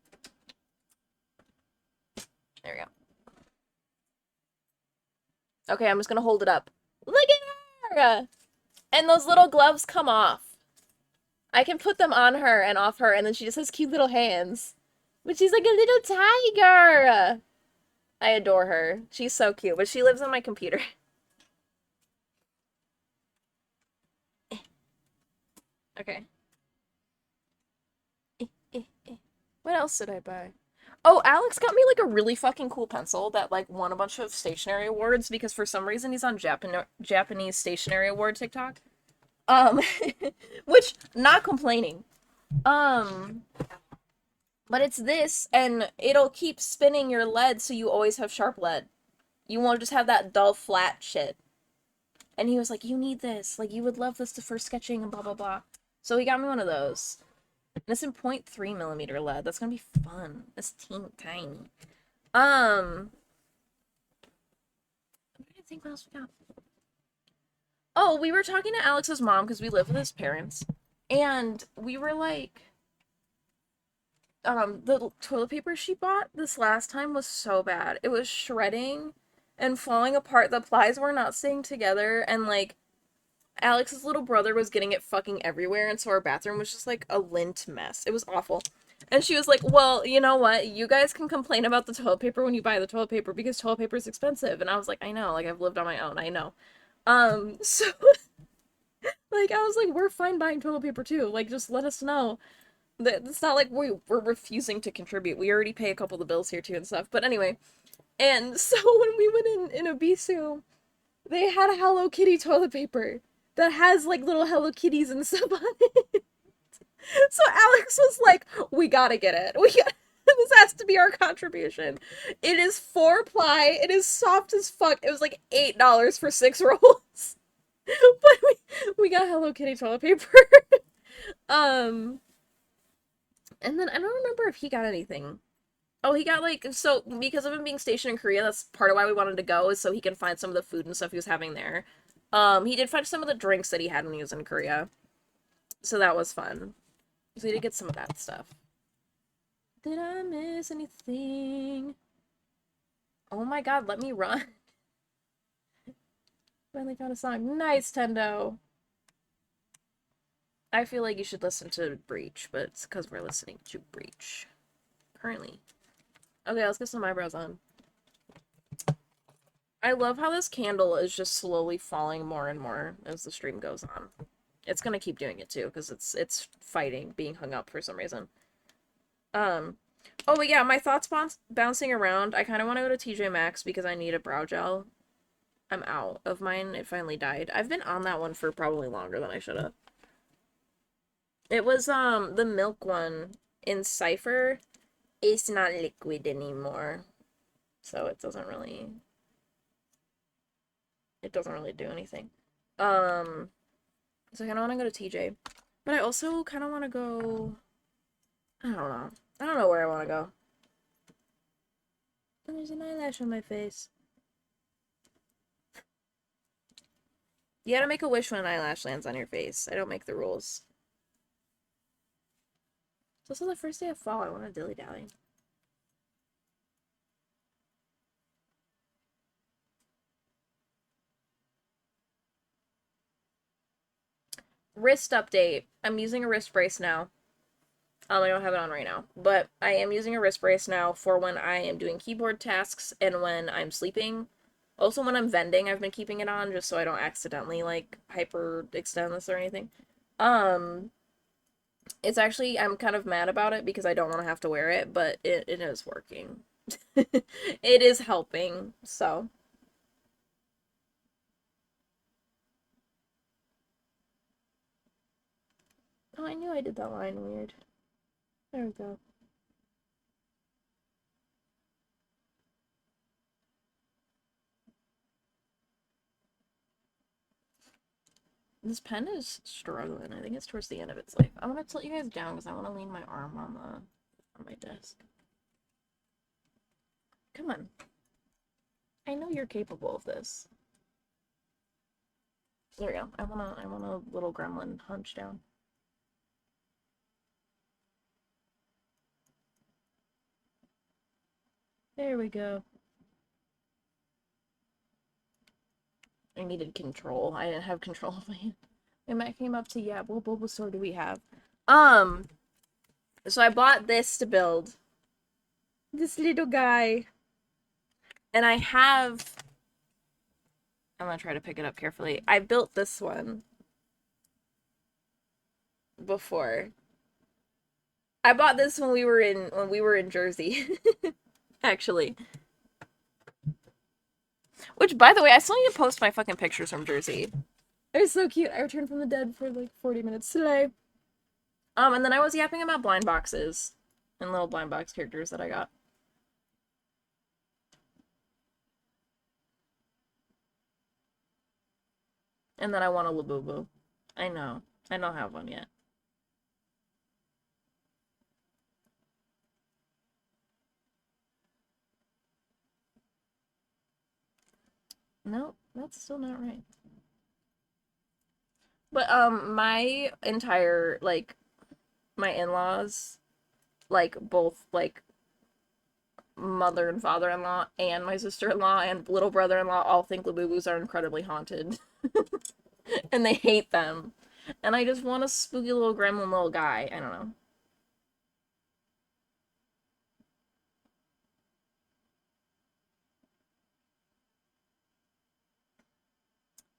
There we go. Okay, I'm just gonna hold it up. Look at her! And those little gloves come off. I can put them on her and off her, and then she just has cute little hands. But she's like a little tiger! I adore her. She's so cute, but she lives on my computer. Okay. What else did I buy? Oh, Alex got me, like, a really fucking cool pencil that, like, won a bunch of stationery awards, because for some reason he's on Japanese stationery award TikTok. Which, not complaining. But it's this, and it'll keep spinning your lead so you always have sharp lead. You won't just have that dull, flat shit. And he was like, you need this. Like, you would love this for sketching and blah, blah, blah. So he got me one of those. And it's in 0.3 millimeter lead. That's gonna be fun. That's teeny tiny. Um, I'm trying to think what else we got. Oh, we were talking to Alex's mom because we live with his parents, and we were like, the toilet paper she bought this last time was so bad. It was shredding and falling apart. The plies were not staying together, and like Alex's little brother was getting it fucking everywhere, and so our bathroom was just like a lint mess. It was awful. And she was like, well, you know what? You guys can complain about the toilet paper when you buy the toilet paper because toilet paper is expensive. And I was like, I know, like I've lived on my own, I know. So like I was like, we're fine buying toilet paper too. Like just let us know. It's not like we're refusing to contribute. We already pay a couple of the bills here too and stuff. But anyway, and so when we went in Abisu, they had a Hello Kitty toilet paper that has like little Hello Kitties and stuff on it. So Alex was like, "We gotta get it. This has to be our contribution. It is 4 ply. It is soft as fuck. It was like $8 for 6 rolls, but we got Hello Kitty toilet paper. um, and then I don't remember if he got anything. Oh, he got like so because of him being stationed in Korea. That's part of why we wanted to go is so he can find some of the food and stuff he was having there. He did find some of the drinks that he had when he was in Korea, so that was fun. So we did get some of that stuff. Did I miss anything? Oh my god, let me run. Finally found a song. Nice, Tendo. I feel like you should listen to Breach, but it's because we're listening to Breach. Currently. Okay, let's get some eyebrows on. I love how this candle is just slowly falling more and more as the stream goes on. It's gonna keep doing it too, because it's fighting being hung up for some reason. Oh, but yeah, my thoughts bouncing around. I kind of want to go to TJ Maxx because I need a brow gel. I'm out of mine. It finally died. I've been on that one for probably longer than I should have. It was, the milk one in Cypher. It's not liquid anymore. So it doesn't really do anything. So I kind of want to go to TJ. But I also kind of want to go, I don't know. I don't know where I want to go. And there's an eyelash on my face. You gotta make a wish when an eyelash lands on your face. I don't make the rules. It's also the first day of fall. I want to dilly-dally. Wrist update. I'm using a wrist brace now. I don't have it on right now, but I am using a wrist brace now for when I am doing keyboard tasks and when I'm sleeping. Also, when I'm vending, I've been keeping it on just so I don't accidentally, like, hyperextend this or anything. Um, it's actually, I'm kind of mad about it because I don't want to have to wear it, but it is working. It is helping, so. Oh, I knew I did that line weird. There we go. This pen is struggling. I think it's towards the end of its life. I want to tilt you guys down because I want to lean my arm on my desk. Come on. I know you're capable of this. There we go. I want a little gremlin hunch down. There we go. I needed control. I didn't have control of my hand. And Matt came up to, yeah, what Bulbasaur do we have? So I bought this to build. This little guy. And I have... I'm gonna try to pick it up carefully. I built this one before. I bought this when we were in Jersey. Actually. Which, by the way, I still need to post my fucking pictures from Jersey. They're so cute. I returned from the dead for like 40 minutes today. And then I was yapping about blind boxes and little blind box characters that I got. And then I want a Labubu. I know. I don't have one yet. No, that's still not right. But my entire like my in-laws, like both like mother and father-in-law and my sister-in-law and little brother-in-law all think Labubus are incredibly haunted. And they hate them. And I just want a spooky little gremlin little guy. I don't know.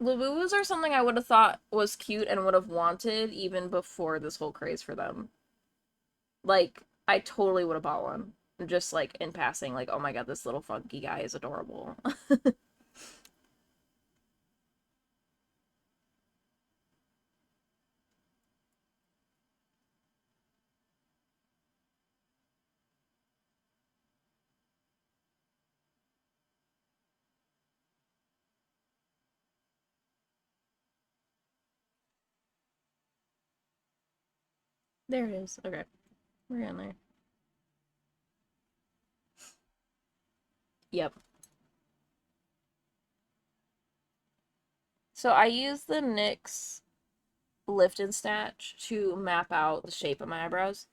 Labubus are something I would have thought was cute and would have wanted even before this whole craze for them. Like, I totally would have bought one. Just like in passing, like, oh my god, this little funky guy is adorable. There it is. Okay, we're in there. Yep. So I use the NYX Lift and Snatch to map out the shape of my eyebrows.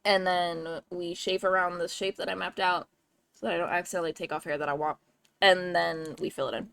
And then we shave around the shape that I mapped out so that I don't accidentally take off hair that I want. And then we fill it in.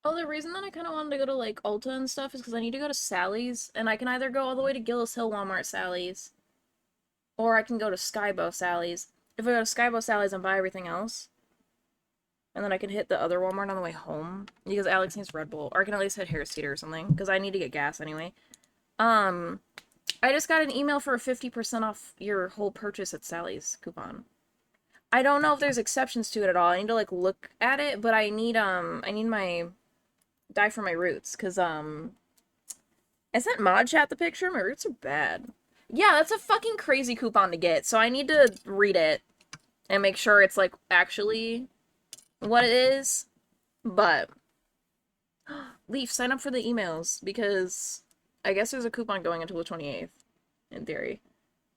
Oh, the reason that I kind of wanted to go to like Ulta and stuff is because I need to go to Sally's, and I can either go all the way to Gillis Hill Walmart Sally's, or I can go to Skybo Sally's. If I go to Skybo Sally's and buy everything else, and then I can hit the other Walmart on the way home because Alex needs Red Bull, or I can at least hit Harris Teeter or something because I need to get gas anyway. Um, I just got an email for a 50% off your whole purchase at Sally's coupon. I don't know if there's exceptions to it at all. I need to like look at it, but I need my dye for my roots cuz I sent Mod Chat the picture. My roots are bad. Yeah, that's a fucking crazy coupon to get. So I need to read it and make sure it's like actually what it is. But Leaf, sign up for the emails because I guess there's a coupon going until the 28th in theory.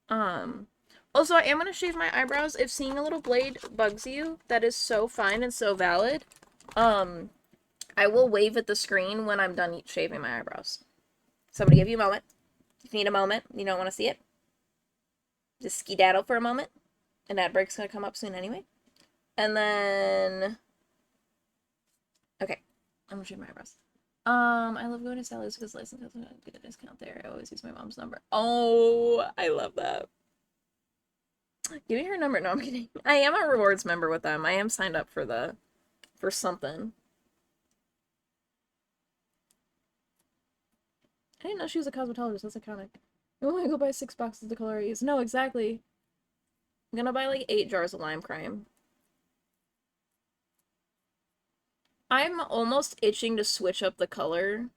Um Also, I am going to shave my eyebrows. If seeing a little blade bugs you, that is so fine and so valid. Um, I will wave at the screen when I'm done shaving my eyebrows. So I'm going to give you a moment. If you need a moment, you don't want to see it, just skedaddle for a moment. An ad break's going to come up soon anyway. And then... Okay, I'm going to shave my eyebrows. I love going to Sally's because license has a good discount there. I always use my mom's number. Oh, I love that. Give me her number. No, I'm kidding. I am a rewards member with them. I am signed up for something. I didn't know she was a cosmetologist. That's iconic. I want to go buy 6 boxes of the color I use. No, exactly. I'm gonna buy like 8 jars of lime crime. I'm almost itching to switch up the color,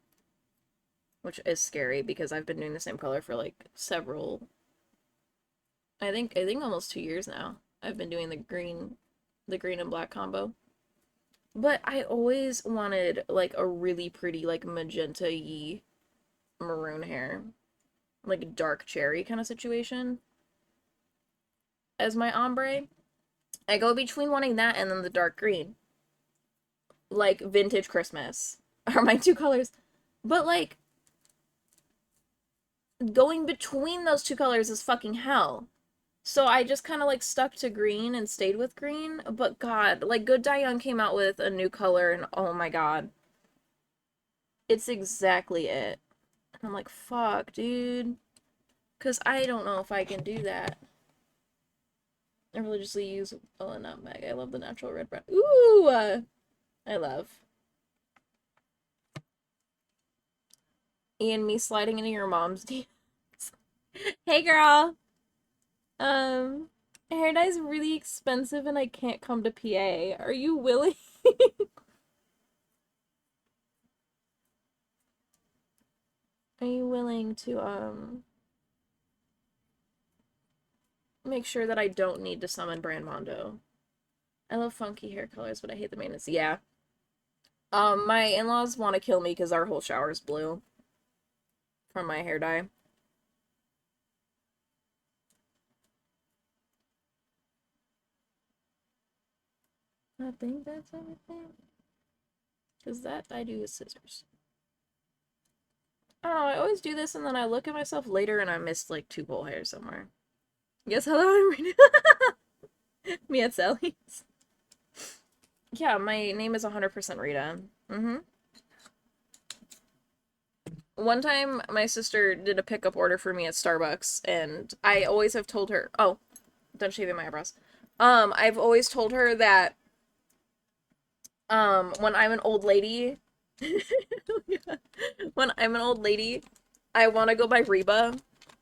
which is scary because I've been doing the same color for like several. I think almost 2 years now. I've been doing the green and black combo. But I always wanted like a really pretty like magenta-y maroon hair, like dark cherry kind of situation as my ombre. I go between wanting that and then the dark green. Like vintage Christmas are my two colors. But like going between those two colors is fucking hell. So I just kind of like stuck to green and stayed with green. But God, like Good Die Young came out with a new color and oh my God. It's exactly it. And I'm like, fuck, dude. Because I don't know if I can do that. I religiously use a nutmeg. I love the natural red brown. Ooh! I love. Ian, me sliding into your mom's DMs. Hey, girl! Um, hair dye's really expensive and I can't come to PA. Are you willing? Are you willing to, make sure that I don't need to summon Brand Mondo? I love funky hair colors, but I hate the maintenance. Yeah. My in-laws want to kill me because our whole shower is blue from my hair dye. I think that's everything. Because that I do with scissors. Oh, I always do this and then I look at myself later and I missed like 2 full hairs somewhere. Yes, hello, I'm Rita. Me at Sally's. Yeah, my name is 100% Rita. Mm-hmm. One time, my sister did a pickup order for me at Starbucks, and I always have told her, oh, done shaving my eyebrows. I've always told her that, when I'm an old lady, yeah. When I'm an old lady, I want to go by Reba,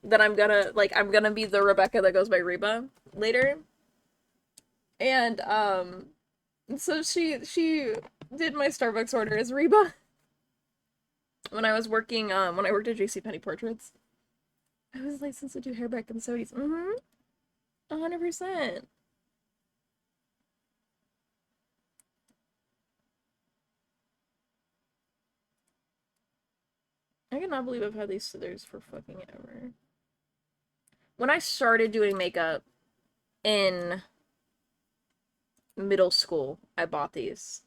that I'm gonna be the Rebecca that goes by Reba later. And, so she did my Starbucks order as Reba when I was working, when I worked at JCPenney Portraits. I was licensed to do hair back in the 70s. Mm-hmm. 100%. I cannot believe I've had these scissors for fucking ever. When I started doing makeup in middle school, I bought these.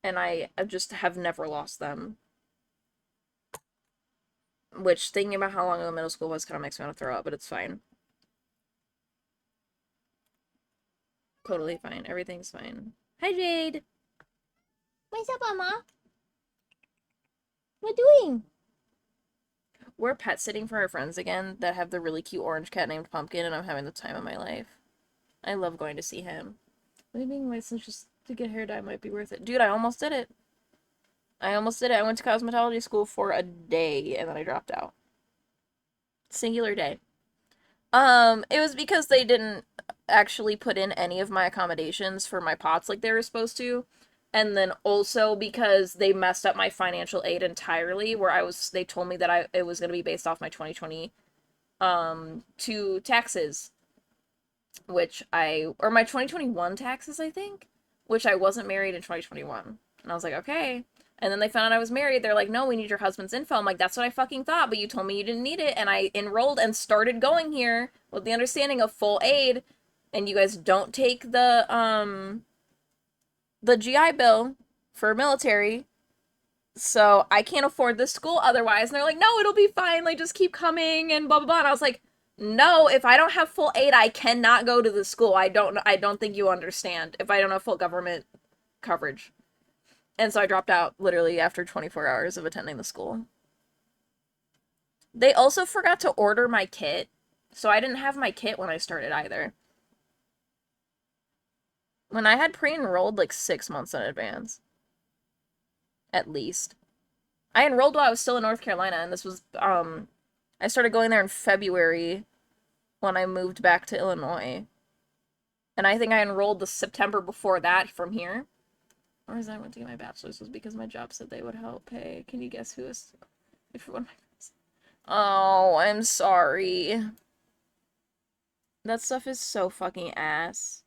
And I just have never lost them. Which, thinking about how long ago middle school was kind of makes me want to throw up, but it's fine. Totally fine. Everything's fine. Hi, Jade! What's up, Mama? What doing? We're pet sitting for our friends again that have the really cute orange cat named Pumpkin, and I'm having the time of my life. I love going to see him. Maybe being licensed just to get hair dye might be worth it. Dude, I almost did it. I almost did it. I went to cosmetology school for a day, and then I dropped out. Singular day. It was because they didn't actually put in any of my accommodations for my pots like they were supposed to. And then also because they messed up my financial aid entirely, where they told me that it was gonna be based off my 2020 to taxes, or my 2021 taxes, I think, which I wasn't married in 2021. And I was like, okay. And then they found out I was married. They're like, no, we need your husband's info. I'm like, that's what I fucking thought, but you told me you didn't need it. And I enrolled and started going here with the understanding of full aid. And you guys don't take the GI Bill for military. So I can't afford this school otherwise. And they're like, no, it'll be fine. Like, just keep coming and blah, blah, blah. And I was like, no, if I don't have full aid, I cannot go to the school. I don't think you understand if I don't have full government coverage. And so I dropped out literally after 24 hours of attending the school. They also forgot to order my kit, so I didn't have my kit when I started either. When I had pre-enrolled like 6 months in advance. At least. I enrolled while I was still in North Carolina, and this was, I started going there in February when I moved back to Illinois. And I think I enrolled the September before that from here. Or is I went to get my bachelor's was because my job said they would help pay. Can you guess who is one of my friends? Oh, I'm sorry. That stuff is so fucking ass.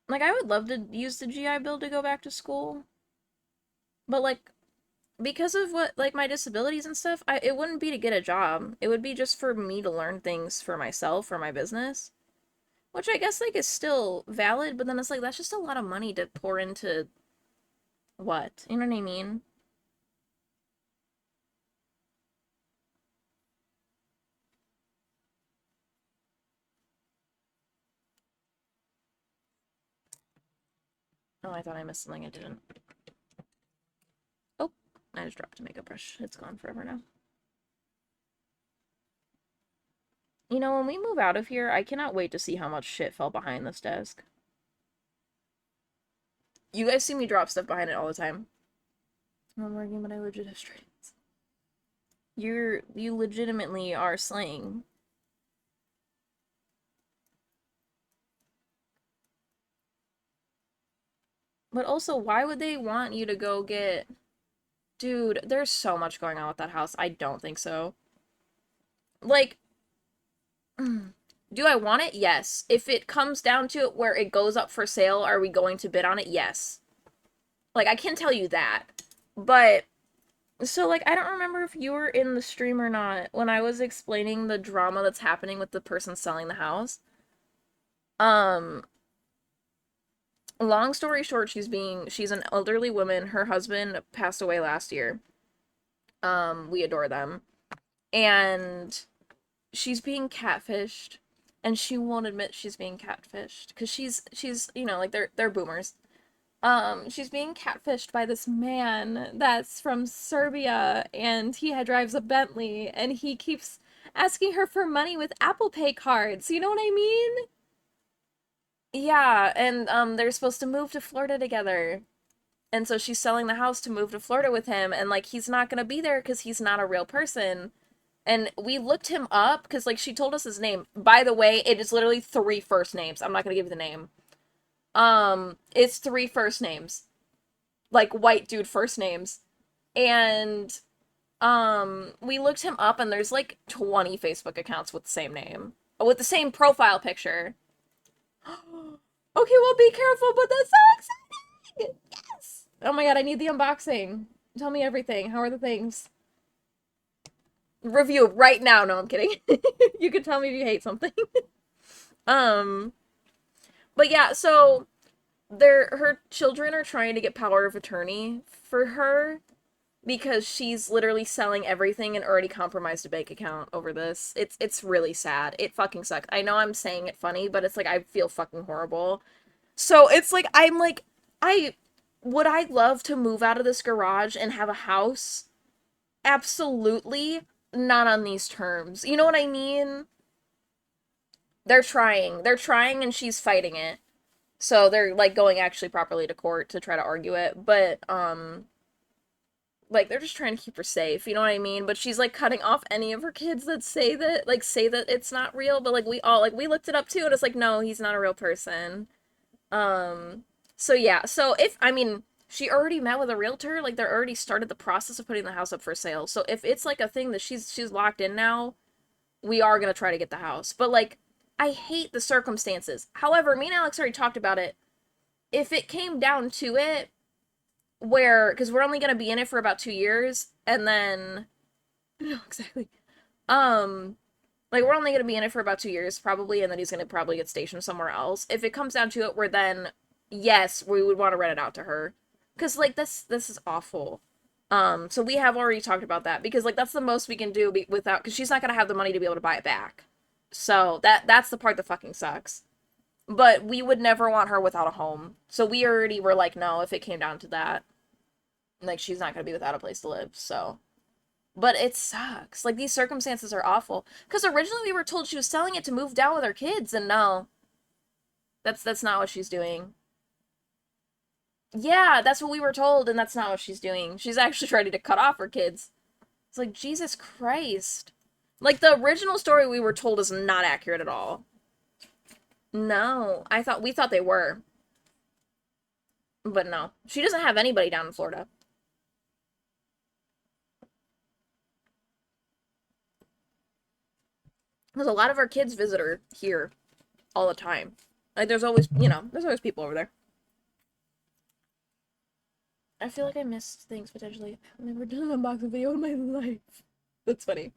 Like, I would love to use the GI Bill to go back to school. But, like, because of like, my disabilities and stuff, it wouldn't be to get a job. It would be just for me to learn things for myself, for my business. Which I guess, like, is still valid, but then it's like, that's just a lot of money to pour into what? You know what I mean? Oh, I thought I missed something. I didn't. Oh, I just dropped a makeup brush. It's gone forever now. You know, when we move out of here, I cannot wait to see how much shit fell behind this desk. You guys see me drop stuff behind it all the time. I'm working, but I legit have straight A's. You legitimately are slaying. But also, why would they want you to go get... Dude, there's so much going on with that house. I don't think so. Like, do I want it? Yes. If it comes down to it where it goes up for sale, are we going to bid on it? Yes. Like, I can tell you that. But, so, like, I don't remember if you were in the stream or not when I was explaining the drama that's happening with the person selling the house. Um, long story short, she's an elderly woman. Her husband passed away last year. We adore them. And she's being catfished, and she won't admit she's being catfished because she's you know, like they're boomers. She's being catfished by this man that's from Serbia, and drives a Bentley, and he keeps asking her for money with Apple Pay cards. You know what I mean? Yeah, and they're supposed to move to Florida together. And so she's selling the house to move to Florida with him, and like he's not gonna be there because he's not a real person. And we looked him up because like she told us his name. By the way, it is literally 3 first names. I'm not gonna give you the name. It's 3 first names. Like white dude first names. And we looked him up and there's like 20 Facebook accounts with the same name. With the same profile picture. Okay, well be careful, but that's so exciting! Yes! Oh my god, I need the unboxing. Tell me everything. How are the things? Review right now. No, I'm kidding. You can tell me if you hate something. um, but yeah, so her children are trying to get power of attorney for her because she's literally selling everything and already compromised a bank account over this. It's really sad. It fucking sucks. I know I'm saying it funny, but it's like I feel fucking horrible. So it's like I'm like I would I love to move out of this garage and have a house? Absolutely not on these terms. You know what I mean? They're trying. They're trying and she's fighting it. So they're like going actually properly to court to try to argue it, but like they're just trying to keep her safe, you know what I mean? But she's like cutting off any of her kids that say that it's not real, but like we all like we looked it up too and it's like no, he's not a real person. Um so yeah, so if I mean she already met with a realtor, like they're already started the process of putting the house up for sale. So if it's like a thing that she's locked in now, we are going to try to get the house. But like I hate the circumstances. However, me and Alex already talked about it. If it came down to it, where, because we're only going to be in it for about 2 years, and then, no, exactly. Um, like, we're only going to be in it for about 2 years, probably, and then he's going to probably get stationed somewhere else. If it comes down to it, where then, yes, we would want to rent it out to her. Because, like, this is awful. So we have already talked about that, because, like, that's the most we can do without, because she's not going to have the money to be able to buy it back. So, that's the part that fucking sucks. But we would never want her without a home. So we already were like, no, if it came down to that. Like, she's not gonna be without a place to live, so. But it sucks. Like, these circumstances are awful. Because originally we were told she was selling it to move down with her kids, and no. That's not what she's doing. Yeah, that's what we were told, and that's not what she's doing. She's actually ready to cut off her kids. It's like, Jesus Christ. Like, the original story we were told is not accurate at all. No. We thought they were. But no. She doesn't have anybody down in Florida. Because a lot of our kids visit her here all the time. Like, there's always, there's always people over there. I feel like I missed things, potentially. I've never done an unboxing video in my life. That's funny.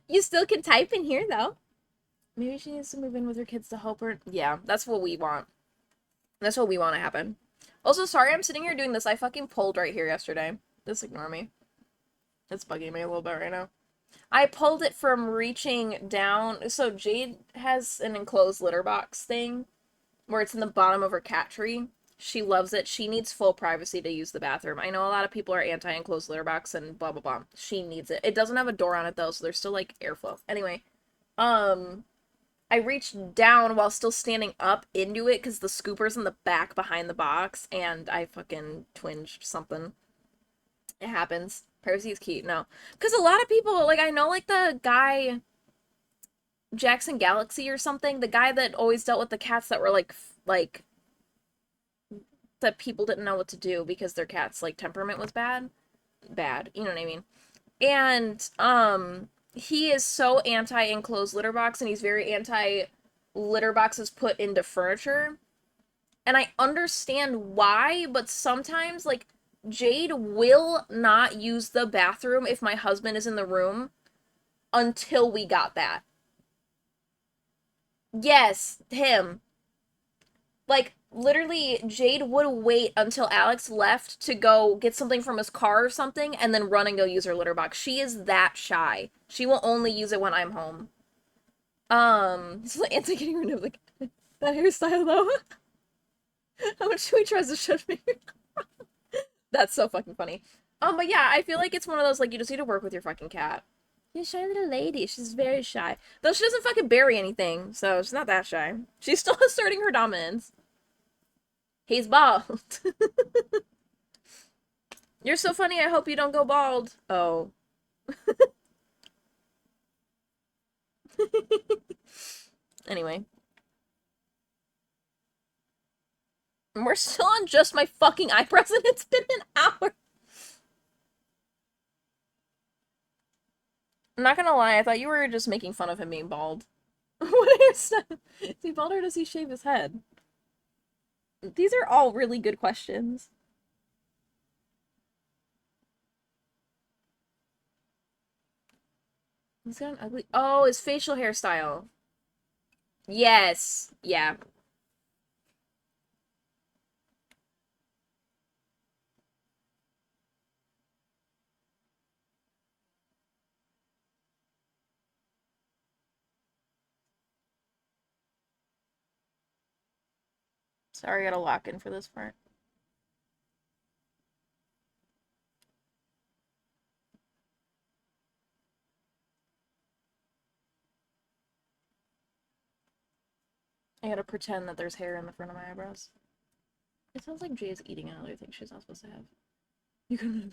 You still can type in here, though. Maybe she needs to move in with her kids to help her. Yeah, that's what we want. That's what we want to happen. Also, sorry I'm sitting here doing this. I fucking pulled right here yesterday. Just ignore me. It's bugging me a little bit right now. I pulled it from reaching down. So Jade has an enclosed litter box thing where it's in the bottom of her cat tree. She loves it. She needs full privacy to use the bathroom. I know a lot of people are anti-enclosed litter box and blah, blah, blah. She needs it. It doesn't have a door on it, though, so there's still, like, airflow. Anyway, Um, I reached down while still standing up into it because the scooper's in the back behind the box, and I fucking twinged something. It happens. Piracy is cute. No, because a lot of people like I know like the guy Jackson Galaxy or something, the guy that always dealt with the cats that were like that people didn't know what to do because their cat's like temperament was bad, you know what I mean? And he is so anti enclosed litter box and he's very anti litter boxes put into furniture. And I understand why, but sometimes like Jade will not use the bathroom if my husband is in the room until we got that. Yes, him. Like, literally, Jade would wait until Alex left to go get something from his car or something and then run and go use her litter box. She is that shy. She will only use it when I'm home. It's like anti getting rid of like that hairstyle though. How much should we try to shut me? That's so fucking funny. But yeah, I feel like it's one of those like you just need to work with your fucking cat. You're a shy little lady. She's very shy. Though she doesn't fucking bury anything, so she's not that shy. She's still asserting her dominance. He's bald. You're so funny, I hope you don't go bald. Oh. Anyway. We're still on just my fucking eyebrows and it's been an hour. I'm not gonna lie, I thought you were just making fun of him being bald. What is that? Is he bald or does he shave his head? These are all really good questions. He's got an ugly. Oh, his facial hairstyle. Yes. Yeah. Sorry, I gotta lock in for this part. I gotta pretend that there's hair in the front of my eyebrows. It sounds like Jay's eating another thing she's not supposed to have. You can.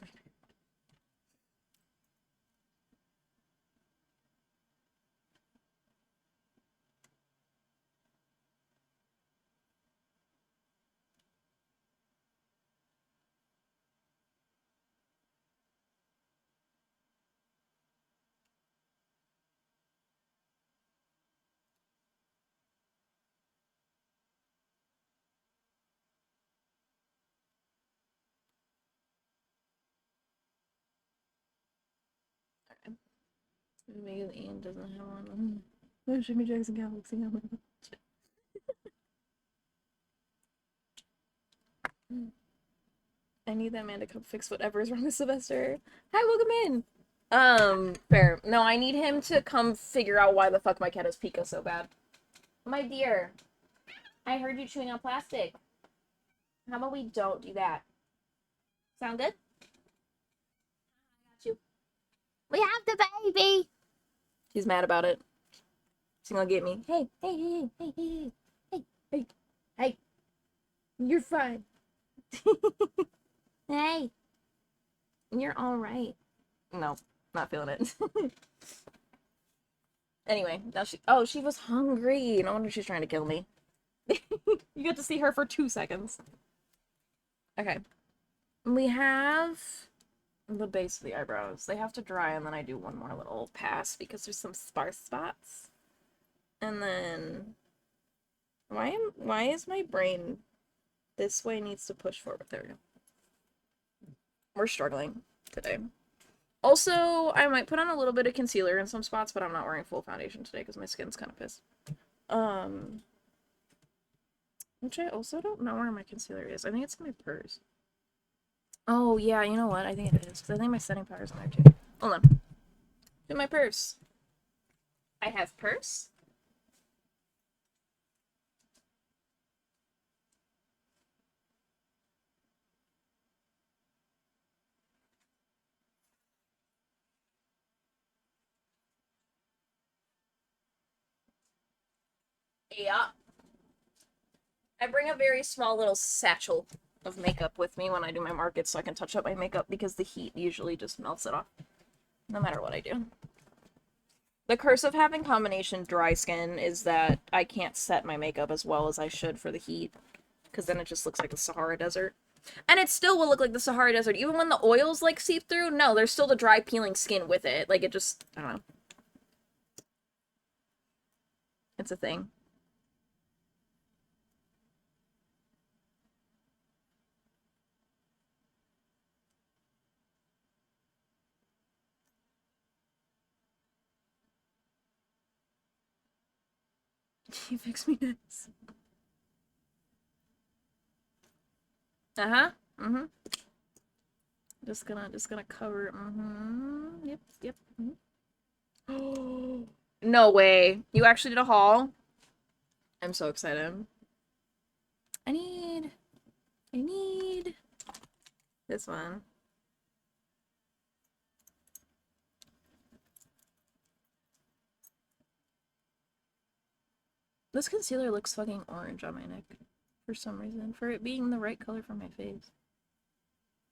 Megan Ian doesn't have one. No, Jimmy Jackson Galaxy. Oh my god. I need that man to come fix whatever is wrong with Sylvester. Hi, welcome in. Fair. No, I need him to come figure out why the fuck my cat is Pika so bad. My dear, I heard you chewing on plastic. How about we don't do that? Sound good? Got you. We have the baby. She's mad about it. She's gonna get me. Hey, hey, hey, hey, hey, hey, hey, hey. You're fine. Hey, you're all right. No, not feeling it. Anyway, now she was hungry. No wonder she's trying to kill me. You get to see her for 2 seconds. Okay. We have the base of the eyebrows. They have to dry, and then I do one more little pass because there's some sparse spots. And then why is my brain this way needs to push forward? There we go. We're struggling today. Also, I might put on a little bit of concealer in some spots, but I'm not wearing full foundation today because my skin's kind of pissed. Which I also don't know where my concealer is. I think it's in my purse. Oh, yeah, you know what? I think it is, because I think my setting powder's in there, too. Hold on. In my purse. I have purse. Yeah. I bring a very small little satchel of makeup with me when I do my markets so I can touch up my makeup because the heat usually just melts it off, no matter what I do. The curse of having combination dry skin is that I can't set my makeup as well as I should for the heat, because then it just looks like the Sahara Desert. And it still will look like the Sahara Desert, even when the oils, like, seep through. No, there's still the dry, peeling skin with it. Like, it just, I don't know. It's a thing. He fixed me nice. Uh-huh. Mm-hmm. Just gonna cover. Mm-hmm. Yep, yep. Mm-hmm. No way. You actually did a haul? I'm so excited. I need this one. This concealer looks fucking orange on my neck for some reason, for it being the right color for my face.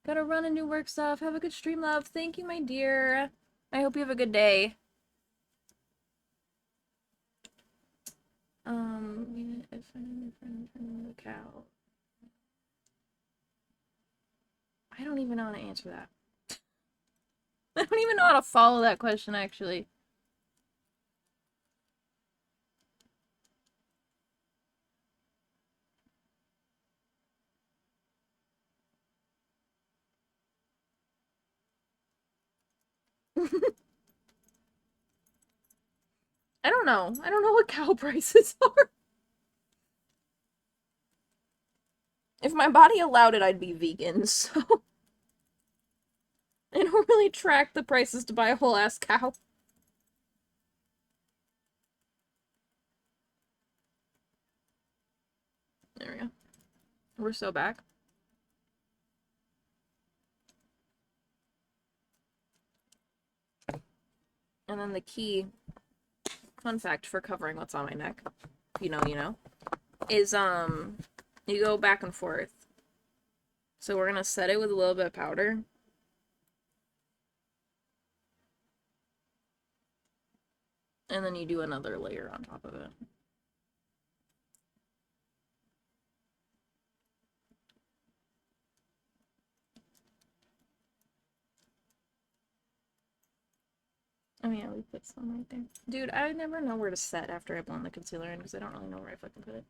Gotta run and do work stuff. Have a good stream, love. Thank you, my dear. I hope you have a good day. If I'm the cow. I don't even know how to answer that. I don't even know how to follow that question, actually. I don't know. I don't know what cow prices are. If my body allowed it, I'd be vegan, so I don't really track the prices to buy a whole ass cow. There we go. We're so back. And then the key, fun fact for covering what's on my neck, you know, is, you go back and forth. So we're gonna set it with a little bit of powder. And then you do another layer on top of it. Oh yeah, we put some right there. Dude, I never know where to set after I blend the concealer in because I don't really know where I fucking put it.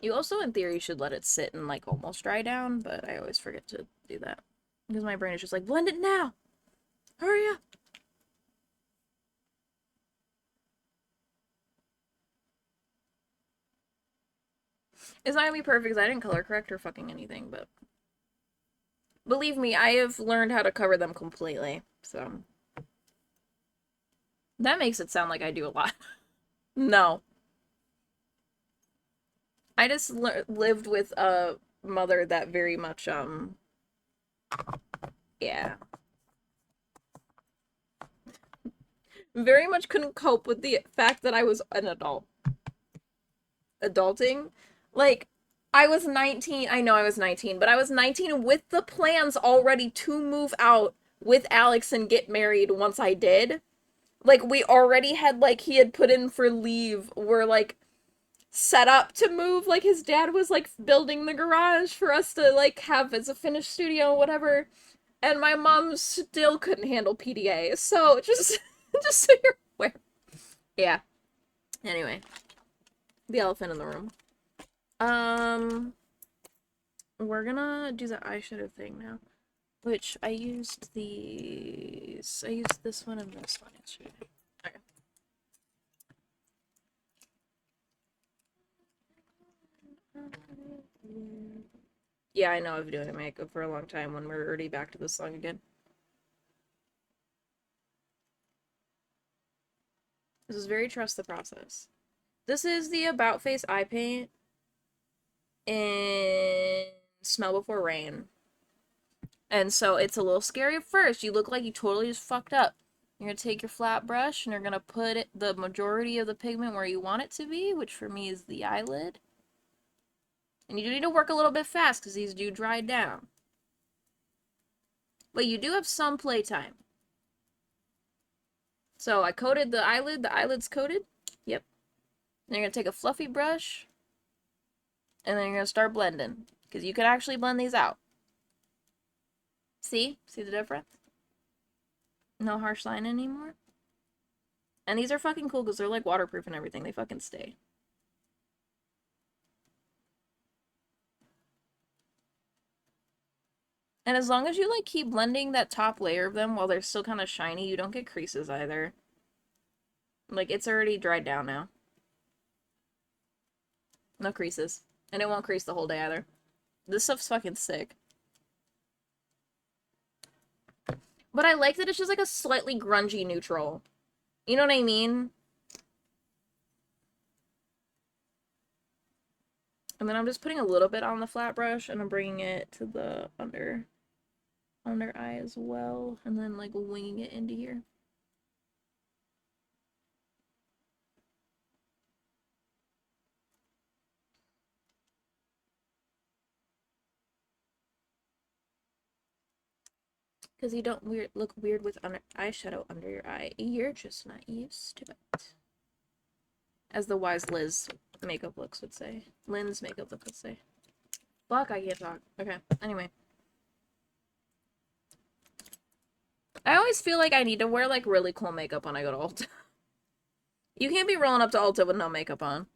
You also, in theory, should let it sit and, like, almost dry down, but I always forget to do that. Because my brain is just like, blend it now! Hurry up! It's not gonna be perfect because I didn't color correct or fucking anything, but... Believe me, I have learned how to cover them completely, so... That makes it sound like I do a lot. No. I just lived with a mother that very much, yeah. Very much couldn't cope with the fact that I was an adult. Adulting. Like, I was 19. I know I was 19, but I was 19 with the plans already to move out with Alex and get married once I did. Like, we already had, like, he had put in for leave. We're, like, set up to move. Like, his dad was, like, building the garage for us to, like, have as a finished studio, whatever. And my mom still couldn't handle PDA. So, just so you're aware. Yeah. Anyway. The elephant in the room. We're gonna do the eyeshadow thing now. Which, I used these. I used this one and this one yesterday. Okay. Yeah, I know I've been doing makeup for a long time when we're already back to this song again. This is very trust the process. This is the About Face eye paint in Smell Before Rain. And so it's a little scary at first. You look like you totally just fucked up. You're going to take your flat brush and you're going to put the majority of the pigment where you want it to be, which for me is the eyelid. And you do need to work a little bit fast because these do dry down. But you do have some playtime. So I coated the eyelid. The eyelid's coated. Yep. Then you're going to take a fluffy brush. And then you're going to start blending. Because you can actually blend these out. See? See the difference? No harsh line anymore. And these are fucking cool because they're like waterproof and everything. They fucking stay. And as long as you like keep blending that top layer of them while they're still kind of shiny, you don't get creases either. Like, it's already dried down now. No creases. And it won't crease the whole day either. This stuff's fucking sick. But I like that it's just like a slightly grungy neutral. You know what I mean? And then I'm just putting a little bit on the flat brush and I'm bringing it to the under eye as well. And then like winging it into here. Because you don't look weird with eyeshadow under your eye. You're just not used to it. As the wise Liz makeup looks would say. Lynn's makeup look would say. Fuck, I can't talk. Okay, anyway. I always feel like I need to wear, like, really cool makeup when I go to Ulta. You can't be rolling up to Ulta with no makeup on.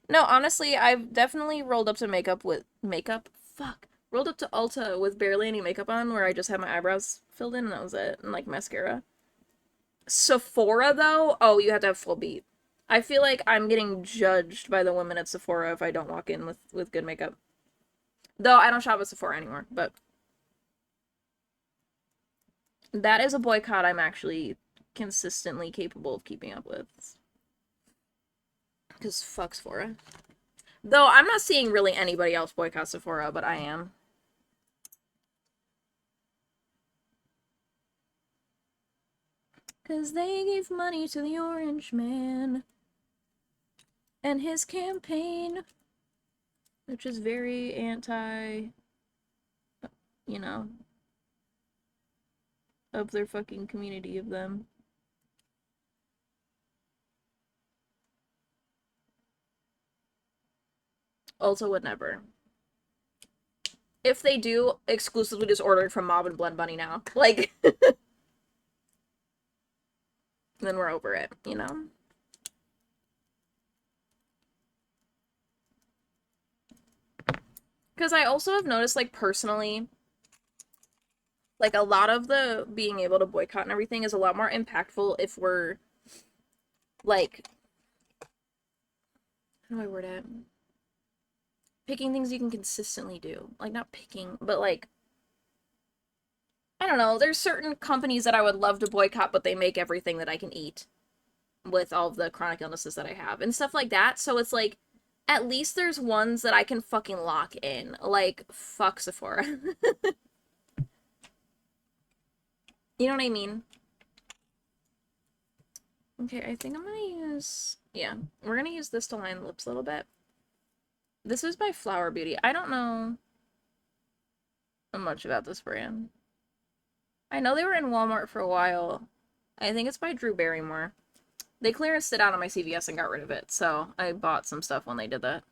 No, honestly, I've definitely rolled up to makeup with makeup. Fuck. Rolled up to Ulta with barely any makeup on, where I just had my eyebrows filled in and that was it. And, like, mascara. Sephora, though? Oh, you have to have full beat. I feel like I'm getting judged by the women at Sephora if I don't walk in with good makeup. Though I don't shop at Sephora anymore, but that is a boycott I'm actually consistently capable of keeping up with. Because fuck Sephora. Though I'm not seeing really anybody else boycott Sephora, but I am. Because they gave money to the Orange Man. And his campaign. Which is very anti, you know, of their fucking community of them. Ulta would never. If they do, exclusively just ordering from Mob and Blend Bunny now. Like, then we're over it, you know? Because I also have noticed, like, personally, like, a lot of the being able to boycott and everything is a lot more impactful if we're, like, how do I word it? Picking things you can consistently do. Like, not picking, but, like, I don't know, there's certain companies that I would love to boycott, but they make everything that I can eat with all of the chronic illnesses that I have and stuff like that. So it's like, at least there's ones that I can fucking lock in. Like, fuck Sephora. You know what I mean? Okay, I think I'm gonna use... Yeah, we're gonna use this to line the lips a little bit. This is by Flower Beauty. I don't know much about this brand. I know they were in Walmart for a while. I think it's by Drew Barrymore. They clearanced it out on my CVS and got rid of it, so I bought some stuff when they did that.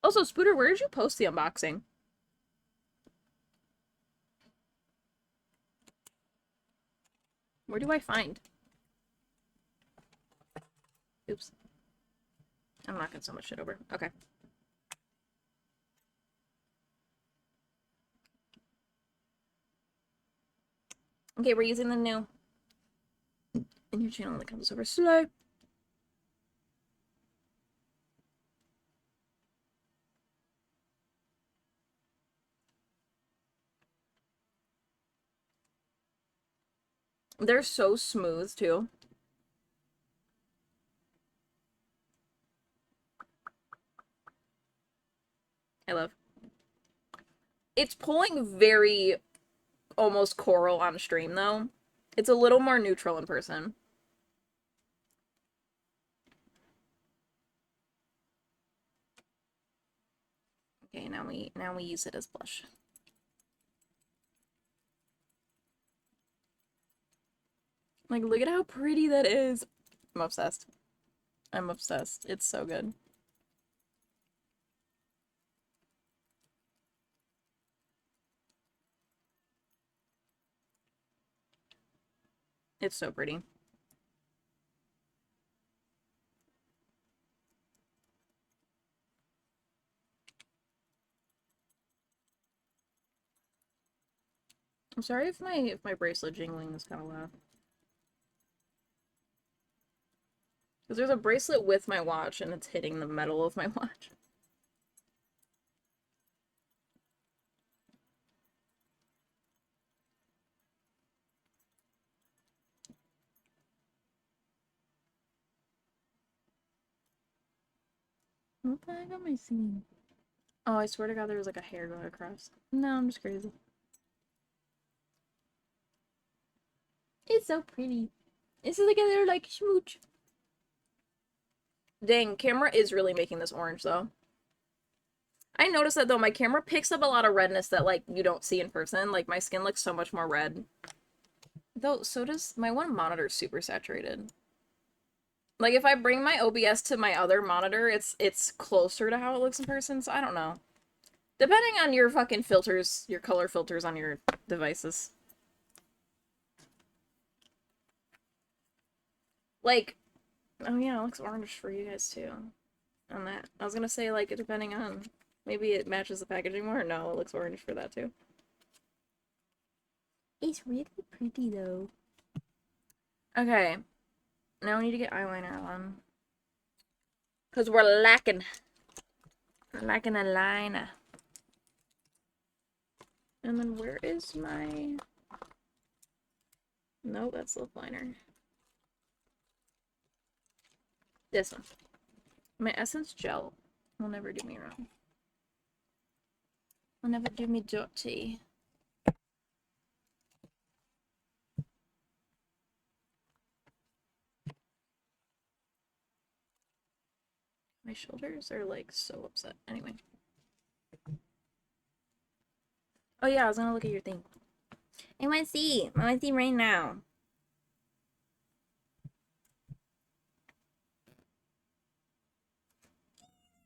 Also, Spooter, where did you post the unboxing? Where do I find? Oops. I'm knocking so much shit over. Okay. Okay, we're using the new in your channel that comes over slow. They're so smooth too. I love. It's pulling very almost coral on stream though. It's a little more neutral in person. Okay, now we use it as blush. Like, look at how pretty that is. I'm obsessed. I'm obsessed. It's so good. It's so pretty. I'm sorry if my bracelet jingling is kind of loud. Because there's a bracelet with my watch and it's hitting the metal of my watch. What the heck am I seeing? Oh, I swear to God there was like a hair going across. No, I'm just crazy. It's so pretty. This is like a little like smooch. Dang, camera is really making this orange though. I noticed that though, my camera picks up a lot of redness that like you don't see in person. Like my skin looks so much more red. Though, so does my one monitor super saturated. Like if I bring my OBS to my other monitor, it's closer to how it looks in person, so I don't know. Depending on your fucking filters, your color filters on your devices. Like, oh yeah, it looks orange for you guys too. On that. I was gonna say, like, depending on, maybe it matches the packaging more. No, it looks orange for that too. It's really pretty though. Okay. Now we need to get eyeliner on. Because we're lacking. We're lacking a liner. And then where is my... No, that's lip liner. This one. My Essence Gel will never do me wrong. Will never do me dirty. My shoulders are like so upset. Anyway. Oh yeah, I was gonna look at your thing. I wanna see. I wanna see right now.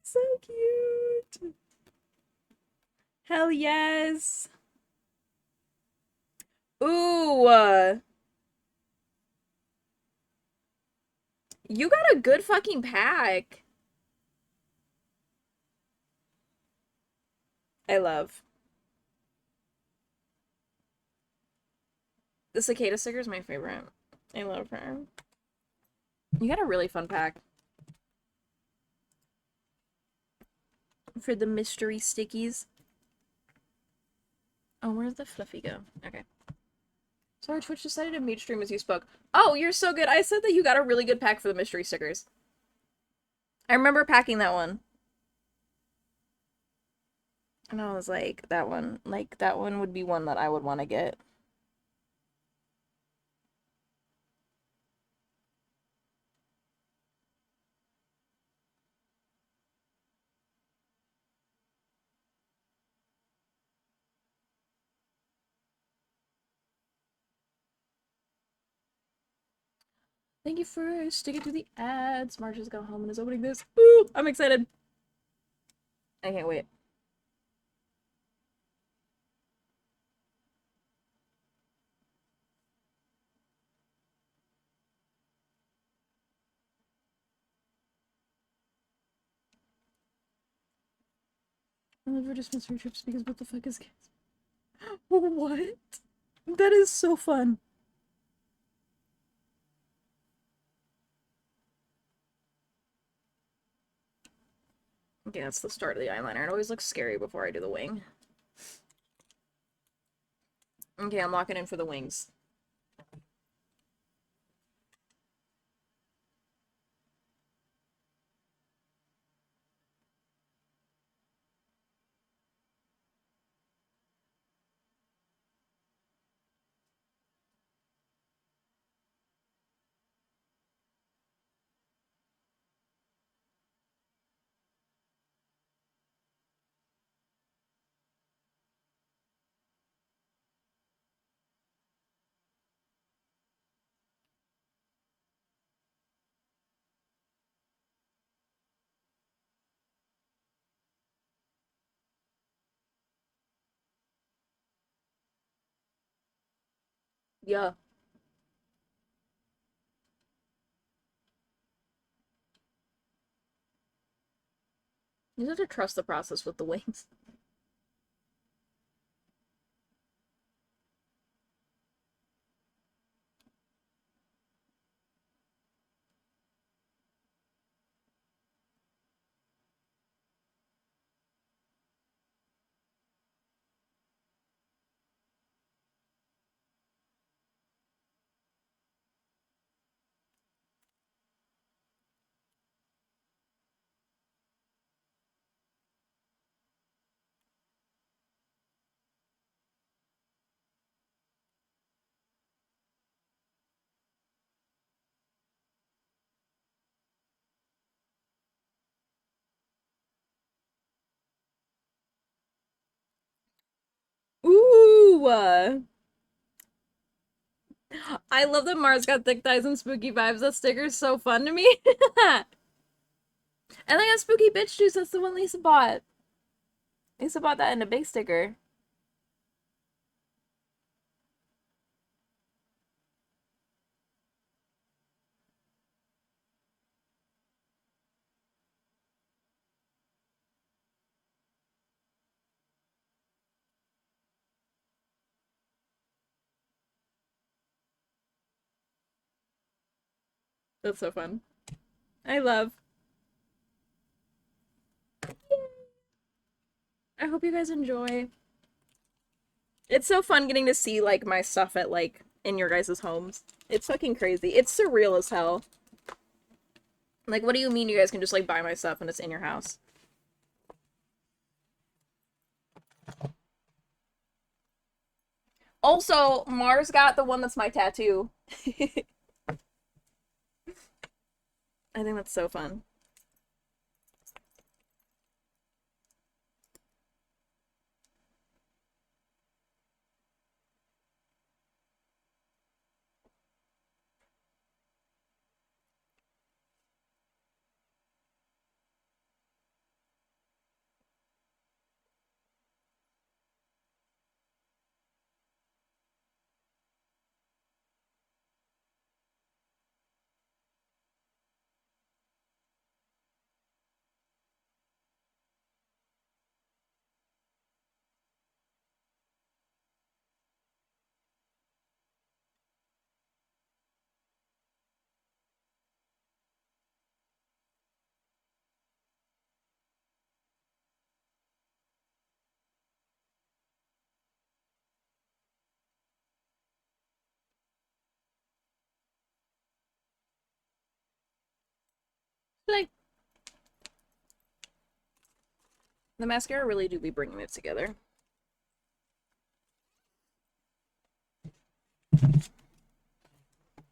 So cute. Hell yes. Ooh. You got a good fucking pack. I love. The cicada sticker is my favorite. I love her. You got a really fun pack. For the mystery stickies. Oh, where's the fluffy go? Okay. Sorry, Twitch decided to mute stream as you spoke. Oh, you're so good. I said that you got a really good pack for the mystery stickers. I remember packing that one. And I was like, that one. Like, that one would be one that I would want to get. Thank you for sticking to the ads. March just got home and is opening this. Ooh, I'm excited. I can't wait. I love your dispensary trips because what the fuck is kids? What? That is so fun. Okay, that's the start of the eyeliner. It always looks scary before I do the wing. Okay, I'm locking in for the wings. Yeah. You have to trust the process with the wings. Ooh! I love that Mars got thick thighs and spooky vibes. That sticker's so fun to me. And they got spooky bitch juice. That's the one Lisa bought. Lisa bought that in a big sticker. That's so fun. I love. I hope you guys enjoy. It's so fun getting to see like my stuff at like in your guys' homes. It's fucking crazy. It's surreal as hell. Like, what do you mean you guys can just like buy my stuff and it's in your house? Also, Mars got the one that's my tattoo. I think that's so fun. Like, the mascara really do be bringing it together.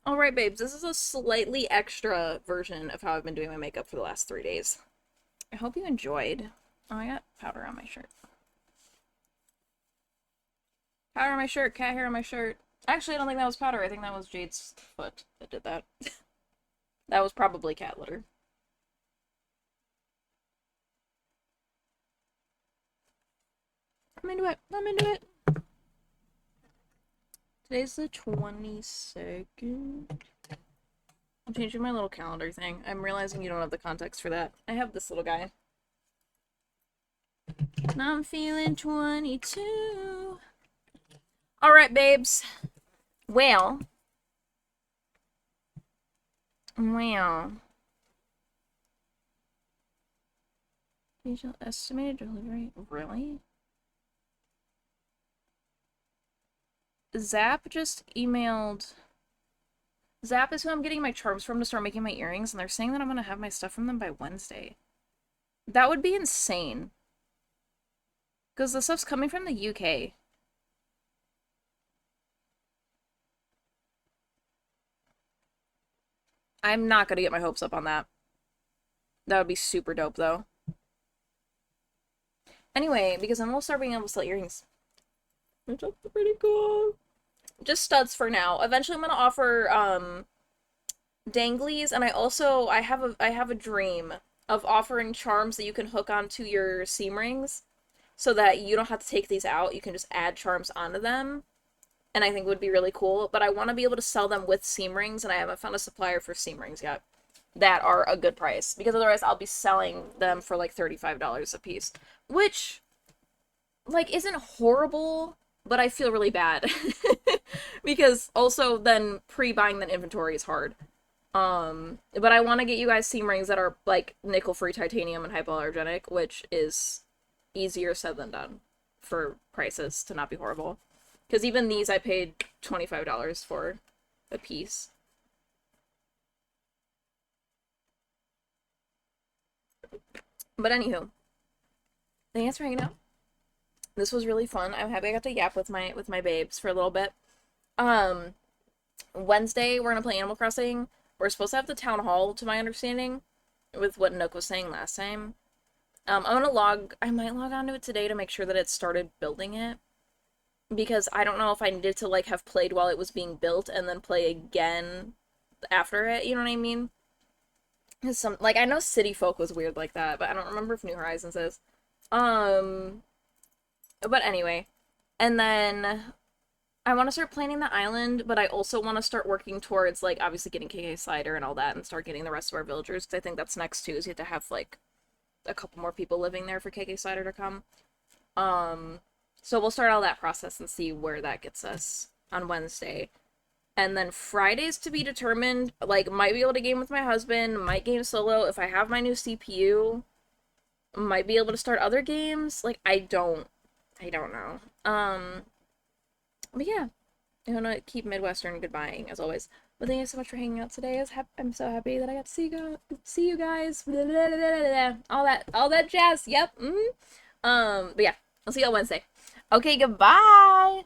Alright, babes, this is a slightly extra version of how I've been doing my makeup for the last 3 days. I hope you enjoyed. Oh, I got powder on my shirt. Powder on my shirt, cat hair on my shirt. Actually, I don't think that was powder. I think that was Jade's foot that did that. That was probably cat litter. I'm into it. I'm into it. Today's the 22nd. I'm changing my little calendar thing. I'm realizing you don't have the context for that. I have this little guy. Now I'm feeling 22. Alright, babes. Well. Well. Estimated delivery? Really? Zap just emailed. Zap is who I'm getting my charms from to start making my earrings, and they're saying that I'm gonna have my stuff from them by Wednesday. That would be insane. Because the stuff's coming from the UK. I'm not gonna get my hopes up on that. That would be super dope, though. Anyway, because then we'll start being able to sell earrings. Which is pretty cool. Just studs for now. Eventually I'm gonna offer, danglies, and I have a dream of offering charms that you can hook onto your seam rings so that you don't have to take these out. You can just add charms onto them. And I think would be really cool. But I want to be able to sell them with seam rings, and I haven't found a supplier for seam rings yet that are a good price. Because otherwise I'll be selling them for like $35 a piece. Which, like, isn't horrible, but I feel really bad. Because also then pre-buying that inventory is hard. But I want to get you guys seam rings that are like nickel-free titanium and hypoallergenic, which is easier said than done for prices to not be horrible. Because even these I paid $25 for a piece. But anywho, thanks for hanging out. This was really fun. I'm happy I got to yap with my babes for a little bit. Um, Wednesday we're gonna play Animal Crossing. We're supposed to have the town hall, to my understanding, with what Nook was saying last time. I might log onto it today to make sure that it started building it. Because I don't know if I needed to, like, have played while it was being built and then play again after it, you know what I mean? Like, I know City Folk was weird like that, but I don't remember if New Horizons is. Um, but anyway. And then I want to start planning the island, but I also want to start working towards, like, obviously getting KK Slider and all that and start getting the rest of our villagers, because I think that's next too, is you have to have, like, a couple more people living there for KK Slider to come. So we'll start all that process and see where that gets us on Wednesday. And then Friday's to be determined. Like, might be able to game with my husband, might game solo. If I have my new CPU, might be able to start other games. Like, I don't know. But yeah, I'm gonna keep Midwestern goodbying as always. But thank you so much for hanging out today. I'm so happy that I got to see you guys. Blah, blah, blah, blah, blah. All that jazz. Yep. But yeah, I'll see you on Wednesday. Okay, goodbye.